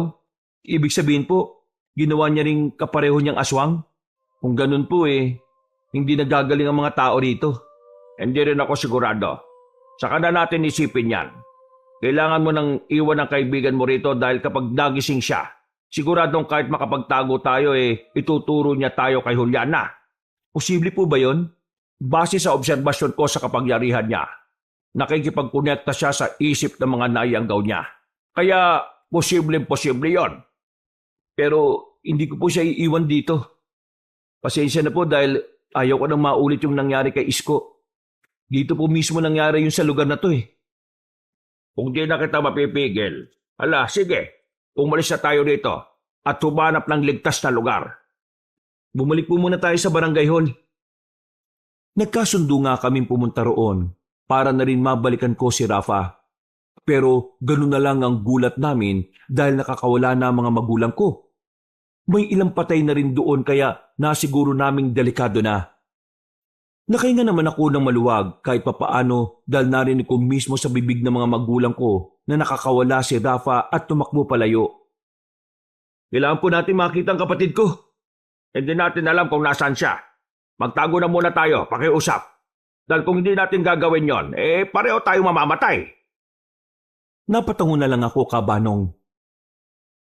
Ibig sabihin po, ginawa niya ring kapareho niyang aswang? Kung ganun po hindi nagagaling ang mga tao rito. Hindi rin ako sigurado. Saka na natin isipin yan. Kailangan mo nang iwan ang kaibigan mo rito dahil kapag nagising siya, siguradong kahit makapagtago tayo ituturo niya tayo kay Juliana. Posible po ba yon? Base sa obserbasyon ko sa kapangyarihan niya, nakikipagkonekta siya sa isip ng mga naiyanggaw niya. Kaya posible yon. Pero hindi ko po siya iiwan dito. Pasensya na po dahil ayaw ko nang maulit yung nangyari kay Isko. Dito po mismo nangyari yung sa lugar na to Kung di na kita mapipigil, sige, umalis na tayo dito at humanap ng ligtas na lugar. Bumalik po muna tayo sa barangay hall. Nagkasundo nga kaming pumunta roon para na rin mabalikan ko si Rafa. Pero ganun na lang ang gulat namin dahil nakakawala na ang mga magulang ko. May ilang patay na rin doon kaya nasiguro naming delikado na. Nakahinga naman ako ng maluwag kahit papaano dahil narinig ko mismo sa bibig ng mga magulang ko na nakakawala si Rafa at tumakbo palayo. Kailangan po natin makita ang kapatid ko. Hindi natin alam kung nasaan siya. Magtago na muna tayo, pakiusap. Dahil kung hindi natin gagawin yon, pareho tayo mamamatay. Napatango na lang ako, Kabanong.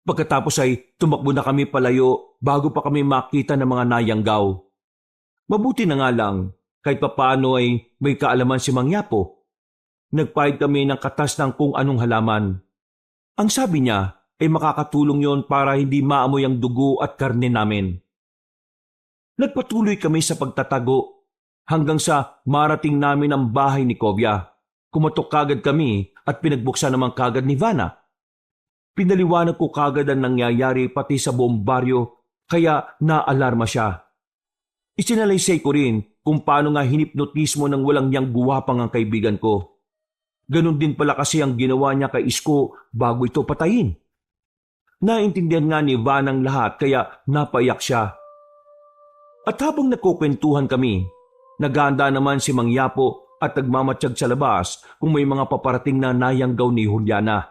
Pagkatapos ay tumakbo na kami palayo bago pa kami makita ng mga nayanggaw. Mabuti na nga lang, kahit papaano ay may kaalaman si Mang Yapo. Nagpahid kami ng katas ng kung anong halaman. Ang sabi niya ay makakatulong yon para hindi maamoy ang dugo at karne namin. Nagpatuloy kami sa pagtatago hanggang sa marating namin ang bahay ni Kovya. Kumatok kagad kami at pinagbuksan naman kagad ni Vanna. Pinaliwanag ko kagad ang nangyayari pati sa buong baryo kaya naalarma siya. Isinalaysay ko rin kung paano nga hinipnotismo ng walang niyang guwapang ang kaibigan ko. Ganon din pala kasi ang ginawa niya kay Isko bago ito patayin. Naintindihan nga ni Van ang lahat kaya napaiyak siya. At habang nagkukwentuhan kami, naghahanda naman si Mang Yapo at nagmamatsyag sa labas kung may mga paparating na nayanggaw ni Juliana.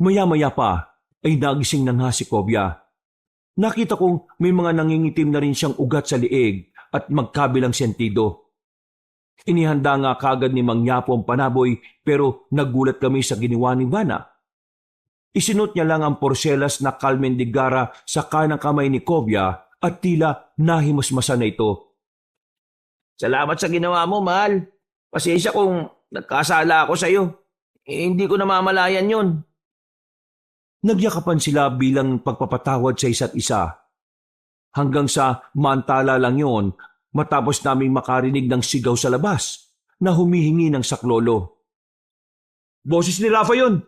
Maya-maya pa ay nagising na nga si Kobya. Nakita kong may mga nangingitim na rin siyang ugat sa liig at magkabilang sentido. Inihanda nga kagad ni Mang Yapo ang panaboy pero nagulat kami sa ginawa ni Vana. Isinot niya lang ang porselas na kalmendigara sa kanang kamay ni Kobya at tila nahimasmasan na ito. Salamat sa ginawa mo, mahal. Pasensya kung nagkasala ako sa'yo. Hindi ko namamalayan yun. Nagyakapan sila bilang pagpapatawad sa isa't isa. Hanggang sa mantala lang yon matapos naming makarinig ng sigaw sa labas na humihingi ng saklolo. Boses ni Rafa yun!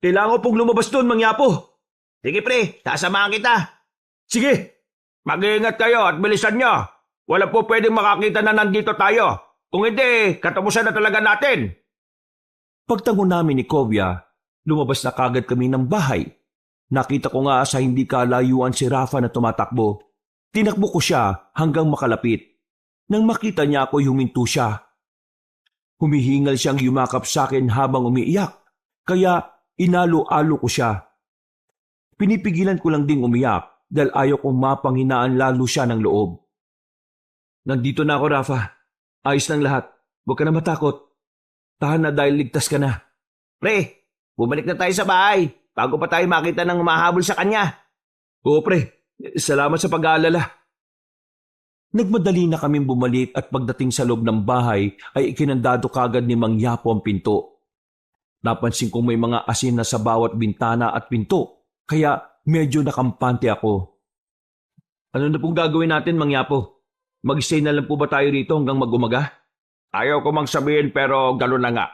Kailangan ko pong lumabas doon, Mang Yapo. Sige pre, sasamahan kita. Sige! Mag-iingat kayo at bilisan nyo. Wala po pwedeng makakita na nandito tayo. Kung hindi, katapusan na talaga natin. Pagtango namin ni Kobya, lumabas na kagad kami ng bahay. Nakita ko nga sa hindi kalayuan si Rafa na tumatakbo. Tinakbo ko siya hanggang makalapit. Nang makita niya ako'y huminto siya. Humihingal siyang yumakap sa akin habang umiiyak, kaya inalo-alo ko siya. Pinipigilan ko lang ding umiyak dahil ayaw kong mapanghinaan lalo siya ng loob. Nandito na ako, Rafa. Ayos lang lahat. Huwag ka na matakot. Tahan na dahil ligtas ka na. Pre, bumalik na tayo sa bahay bago pa tayo makita ng humahabol sa kanya. Oo, pre. Salamat sa pag-aalala. Nagmadali na kaming bumalik at pagdating sa loob ng bahay ay ikinandado kagad ni Mang Yapo ang pinto. Napansin kong may mga asin na sa bawat bintana at pinto, kaya medyo nakampante ako. Ano na pong gagawin natin, Mang Yapo? Mag-stay na lang po ba tayo rito hanggang mag-umaga? Ayaw ko mang sabihin pero gano'n na nga.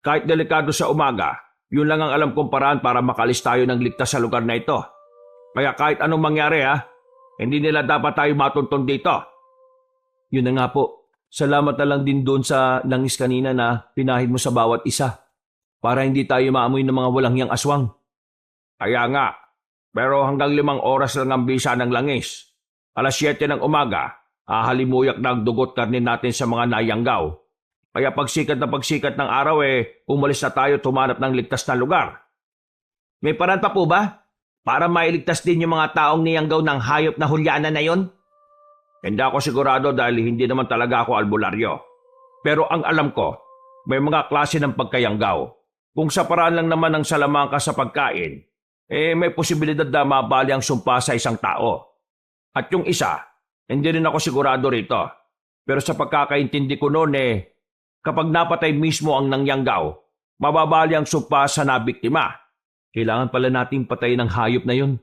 Kahit delikado sa umaga, yun lang ang alam kong paraan para makalis tayo ng ligtas sa lugar na ito. Kaya kahit anong mangyari hindi nila dapat tayo matuntun dito. Yun na nga po. Salamat na lang din doon sa langis kanina na pinahid mo sa bawat isa para hindi tayo maamoy ng mga walang hiyang aswang. Kaya nga, pero hanggang 5 oras lang ang bisa ng langis. 7:00 ng umaga, hahalimuyak na ang dugot karne natin sa mga nayanggaw. Kaya pagsikat ng araw umalis na tayo tumanap ng ligtas na lugar. May paraan pa po ba? Para mailigtas din yung mga taong niyanggaw ng hayop na Juliana na yon? Hindi ako sigurado dahil hindi naman talaga ako albularyo. Pero ang alam ko, may mga klase ng pagkayanggaw. Kung sa paraan lang naman ng salamangka sa pagkain, may posibilidad na mabali ang sumpa sa isang tao. At yung isa, hindi rin ako sigurado rito. Pero sa pagkakaintindi ko noon kapag napatay mismo ang nangyanggaw, mababali ang sumpa sa nabiktima. Kailangan pala nating patayin ang hayop na yun.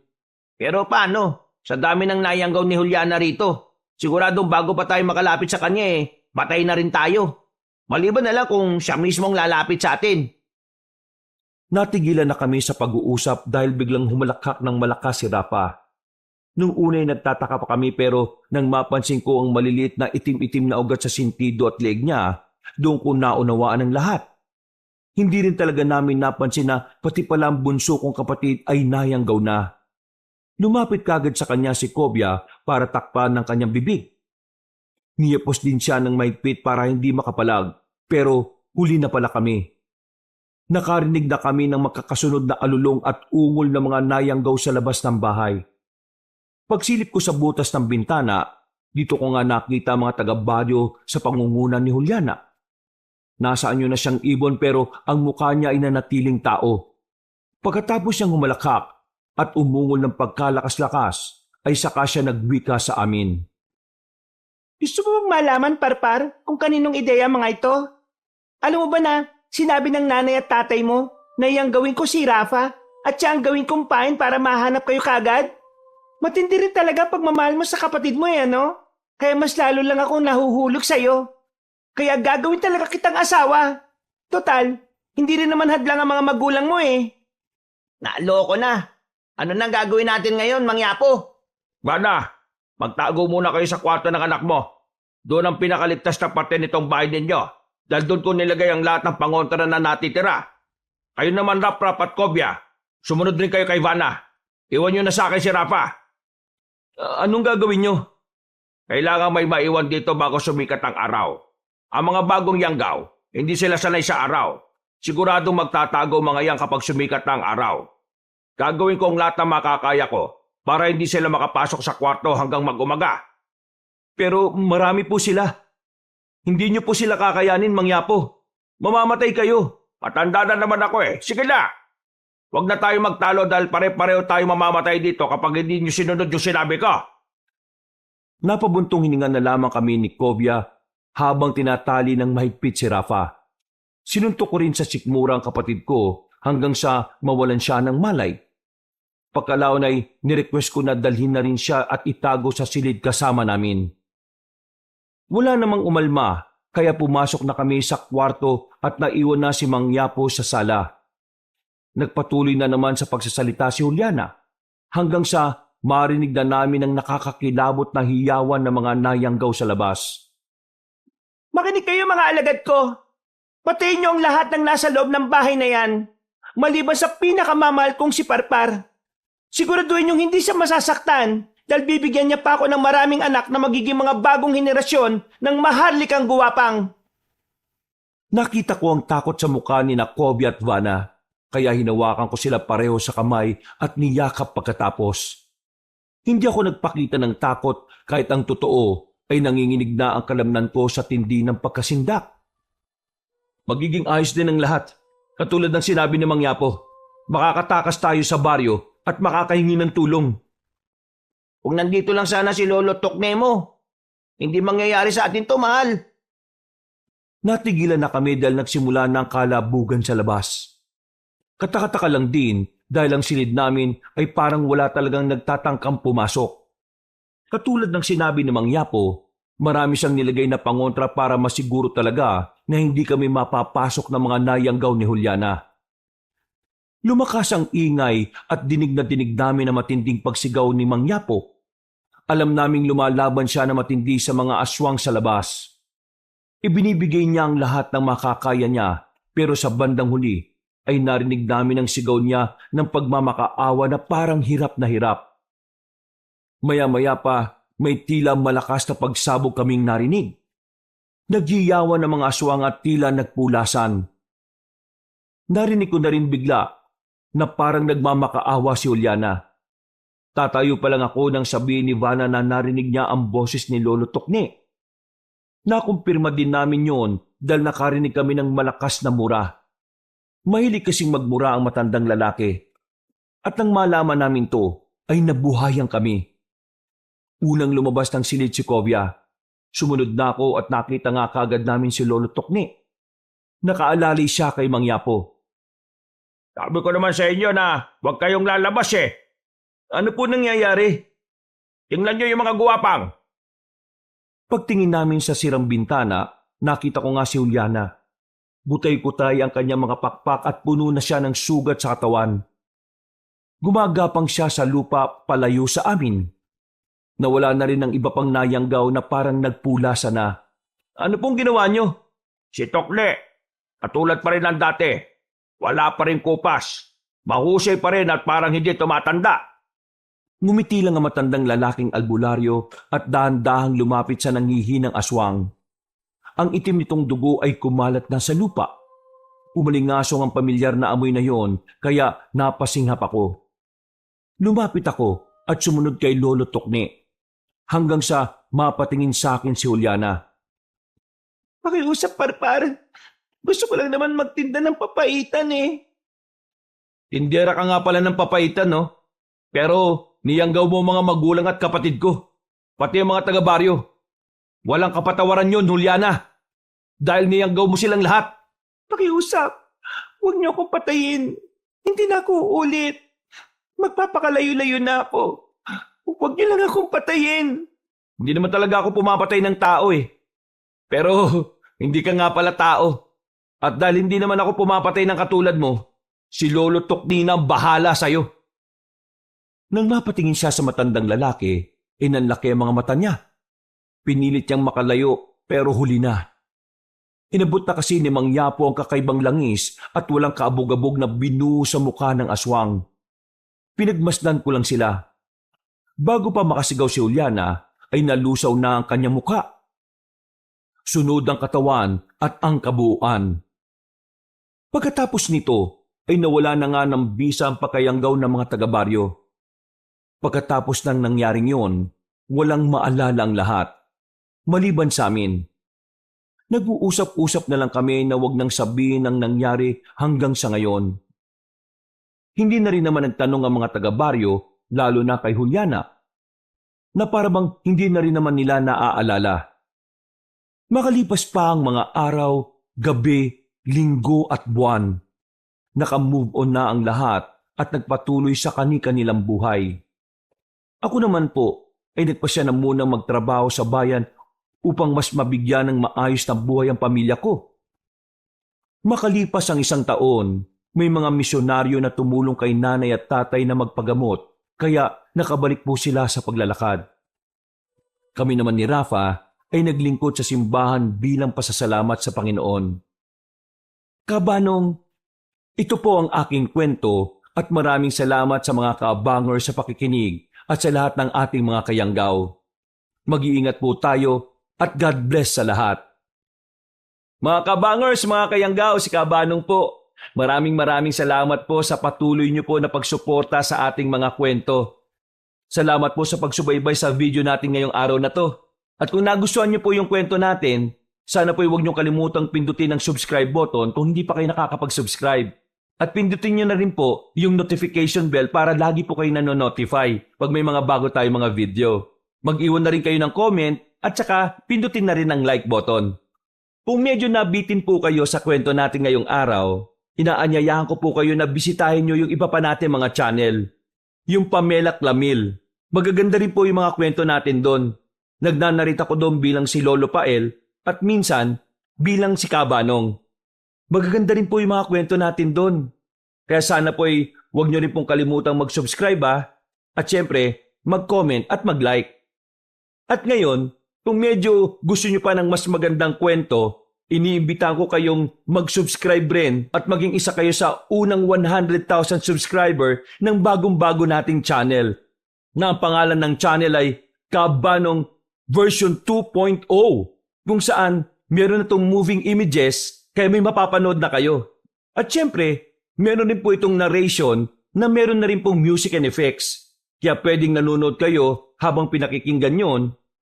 Pero paano? Sa dami ng nayanggaw ni Juliana rito, siguradong bago pa tayo makalapit sa kanya patay na rin tayo. Maliban na lang kung siya mismong lalapit sa atin. Natigilan na kami sa pag-uusap dahil biglang humalakhak ng malakas si Rafa. Nung una'y nagtataka pa kami pero nang mapansin ko ang maliliit na itim-itim na ugat sa sintido at leeg niya, doon ko naunawaan ang lahat. Hindi rin talaga namin napansin na pati pala ang bunso kong kapatid ay nayanggaw na. Lumapit kagad sa kanya si Kobya para takpan ng kanyang bibig. Niyapos din siya ng maigpit para hindi makapalag, pero huli na pala kami. Nakarinig na kami ng makakasunod na alulong at ungol ng mga nayanggaw sa labas ng bahay. Pagsilip ko sa butas ng bintana, dito ko nga nakita mga taga-baryo sa pangunguna ni Juliana. Nasaan na siyang ibon pero ang mukha niya ay nanatiling tao. Pagkatapos niyang humalakhak at umungol ng pagkalakas-lakas, ay saka siya nagwika sa amin. Gusto mo bang malaman, Parpar, kung kaninong ideya mga ito? Alam mo ba na sinabi ng nanay at tatay mo na iyang gawin ko si Rafa at siya ang gawin kong pain para mahanap kayo kagad? Matindi rin talaga pagmamahal mo sa kapatid mo no? Kaya mas lalo lang akong nahuhulog sa'yo. Kaya gagawin talaga kitang asawa. Total, hindi rin naman hadlang ang mga magulang mo Naloko na. Ano nang gagawin natin ngayon, Mang Yapo? Bana, magtago muna kayo sa kwarto ng anak mo. Doon ang pinakaligtas na parte nitong bahay ninyo. Dahil doon ko nilagay ang lahat ng pangontra na natitira. Kayo naman, Rap at Kobya. Sumunod rin kayo kay Ivana. Iwan nyo na sa akin si Rafa. Anong gagawin nyo? Kailangan may maiwan dito bago sumikat ang araw. Ang mga bagong yanggaw, hindi sila sanay sa araw. Siguradong magtatago mga yan kapag sumikat ang araw. Gagawin ko ang lahat na makakaya ko para hindi sila makapasok sa kwarto hanggang mag-umaga. Pero marami po sila. Hindi nyo po sila kakayanin, Mang Yapo. Mamamatay kayo. Matanda na naman ako eh. Sige na! Huwag na tayo magtalo dahil pare-pareho tayo mamamatay dito kapag hindi nyo sinunod yung sinabi ko. Napabuntong hininga na lamang kami ni Kobya habang tinatali ng mahigpit si Rafa. Sinuntok ko rin sa sikmura ang kapatid ko hanggang sa mawalan siya ng malay. Pagkalaon ay nirequest ko na dalhin na rin siya at itago sa silid kasama namin. Wala namang umalma kaya pumasok na kami sa kwarto at naiwan na si Mang Yapo sa sala. Nagpatuloy na naman sa pagsasalita si Juliana hanggang sa marinig na namin ang nakakakilabot na hiyawan ng mga nayanggaw sa labas. Makinig kayo mga alagad ko. Patayin niyo ang lahat ng nasa loob ng bahay na yan. Maliban sa pinakamamahal kong si Parpar. Siguraduhin niyong hindi siya masasaktan dahil bibigyan niya pa ako ng maraming anak na magiging mga bagong henerasyon ng maharlikang guwapang. Nakita ko ang takot sa mukha ni Kobya at Vana, kaya hinawakan ko sila pareho sa kamay at niyakap pagkatapos. Hindi ako nagpakita ng takot kahit ang totoo ay nanginginig na ang kalamnan ko sa tindi ng pagkasindak. Magiging ayos din ang lahat, katulad ng sinabi ni Mang Yapo. Makakatakas tayo sa baryo at makakahingi ng tulong. Kung nandito lang sana si Lolo Tokne mo, hindi mangyayari sa atin to, mahal. Natigilan na kami dahil nagsimula na ang kalabugan sa labas. Katakataka lang din dahil ang silid namin ay parang wala talagang nagtatangkang pumasok. Katulad ng sinabi ni Mang Yapo, marami siyang nilagay na pangontra para masiguro talaga na hindi kami mapapasok ng mga nayanggaw ni Juliana. Lumakas ang ingay at dinig na dinig namin na matinding pagsigaw ni Mang Yapo. Alam naming lumalaban siya na matindi sa mga aswang sa labas. Ibinibigay niya ang lahat ng makakaya niya pero sa bandang huli ay narinig namin ang sigaw niya ng pagmamakaawa na parang hirap na hirap. Maya-maya pa may tila malakas na pagsabog kaming narinig. Nagyiyawan ng mga aswang at tila nagpulasan. Narinig ko na rin bigla na parang nagmamakaawa si Juliana. Tatayo pa lang ako nang sabihin ni Vana na narinig niya ang boses ni Lolo Tokne. Nakumpirma din namin yon dahil nakarinig kami ng malakas na mura. Mahilig kasing magmura ang matandang lalaki. At nang malaman namin to, ay nabuhayan kami. Unang lumabas ng silid si Kobya. Sumunod na ako at nakita nga kagad namin si Lolo Tokne. Nakaalalay siya kay Mang Yapo. Sabi ko naman sa inyo na huwag kayong lalabas eh. Ano po nangyayari? Tingnan nyo yung mga guwapang. Pagtingin namin sa sirang bintana, nakita ko nga si Juliana. Butay-kutay ang kanyang mga pakpak at puno na siya ng sugat sa katawan. Gumagapang siya sa lupa palayo sa amin. Nawala na rin ang iba pang nayanggaw na parang nagpulasa na. Ano pong ginawa nyo? Si Tokne, katulad pa rin ng dati. Wala pa rin kupas. Mahusay pa rin at parang hindi tumatanda. Ngumiti lang ang matandang lalaking albularyo at dahan-dahang lumapit sa nangihinang aswang. Ang itim nitong dugo ay kumalat na sa lupa. Umalingasong ang pamilyar na amoy na yon kaya napasinghap ako. Lumapit ako at sumunod kay Lolo Tokne hanggang sa mapatingin sa akin si Juliana. Pakiusap, Parpar. Gusto ko lang naman magtinda ng papaitan eh. Tindera ka nga pala ng papaitan, no? Pero niyanggaw mo mga magulang at kapatid ko, pati ang mga taga-baryo. Walang kapatawaran yon, Juliana. Dahil niyanggaw mo silang lahat. Pakiusap. Huwag niyo akong patayin. Hindi na ako uulit. Magpapakalayo-layo na ako. Huwag niyo lang akong patayin. Hindi naman talaga ako pumapatay ng tao eh. Pero hindi ka nga pala tao. At dahil hindi naman ako pumapatay ng katulad mo, si Lolo Tokne na ang bahala sa'yo. Nang mapatingin siya sa matandang lalaki, inanlaki ang mga mata niya. Pinilit niyang makalayo pero huli na. Inabot na kasi ni Mang Yapo ang kakaibang langis at walang kaabog-abog na binuo sa mukha ng aswang. pinagmasdan ko lang sila. Bago pa makasigaw si Juliana, ay nalusaw na ang kanyang mukha. Sunod ang katawan at ang kabuuan. Pagkatapos nito, ay nawala na nga ng bisa ang pakayanggaw ng mga taga-baryo. Pagkatapos ng nangyaring yon, walang maalala ang lahat. Maliban sa amin. Nag-uusap-usap na lang kami na wag nang sabihin ang nangyari hanggang sa ngayon. Hindi na rin naman nagtanong ang mga taga-baryo, lalo na kay Juliana, na parabang hindi na rin naman nila naaalala. Makalipas pa ang mga araw, gabi, linggo at buwan, naka-move on na ang lahat at nagpatuloy sa kani-kanilang buhay. Ako naman po ay nagpasya na munang magtrabaho sa bayan upang mas mabigyan ng maayos na buhay ang pamilya ko. Makalipas ang 1 taon, may mga misyonaryo na tumulong kay nanay at tatay na magpagamot, kaya nakabalik po sila sa paglalakad. Kami naman ni Rafa ay naglingkod sa simbahan bilang pasasalamat sa Panginoon. Kabanong, ito po ang aking kwento at maraming salamat sa mga kaabangers sa pakikinig at sa lahat ng ating mga kayanggaw. Mag-iingat po tayo at God bless sa lahat. Mga kabangers, mga kayanggaw, si Kabanong po. Maraming salamat po sa patuloy niyo po na pagsuporta sa ating mga kwento. Salamat po sa pagsubaybay sa video natin ngayong araw na to. At kung nagustuhan niyo po yung kwento natin, sana po huwag niyo kalimutang pindutin ang subscribe button kung hindi pa kayo nakakapag-subscribe. At pindutin niyo na rin po yung notification bell para lagi po kayo nanonotify pag may mga bago tayong mga video. Mag-iwan na rin kayo ng comment at saka pindutin na rin ang like button. Kung medyo nabitin po kayo sa kwento natin ngayong araw, inaanyayahan ko po kayo na bisitahin nyo yung iba pa natin mga channel. Yung Pamela Clamil. Magaganda rin po yung mga kwento natin doon. Nagnanarita ko doon bilang si Lolo Pael at minsan bilang si Kabanong. Magaganda rin po yung mga kwento natin doon. Kaya sana po ay huwag nyo rin pong kalimutang mag-subscribe at syempre mag-comment at mag-like. At ngayon, kung medyo gusto nyo pa ng mas magandang kwento, iniimbitahan ko kayong mag-subscribe rin at maging isa kayo sa unang 100,000 subscriber ng bagong-bago nating channel. Na ang pangalan ng channel ay Kabanong version 2.0 kung saan meron na itong moving images kaya may mapapanood na kayo. At syempre, meron rin po itong narration na meron na rin pong music and effects. Kaya pwedeng nanonood kayo habang pinakikinggan yon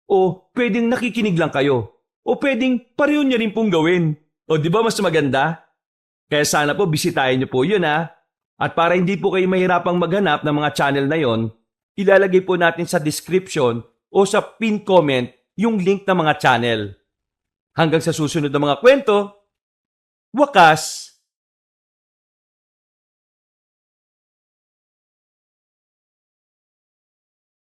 o pwedeng nakikinig lang kayo. O pwedeng pareho niya rin pong gawin. O di ba mas maganda? Kaya sana po bisitahin niyo po yun At para hindi po kayo mahirapang maghanap ng mga channel na yon, ilalagay po natin sa description o sa pin comment yung link ng mga channel. Hanggang sa susunod na mga kwento, wakas!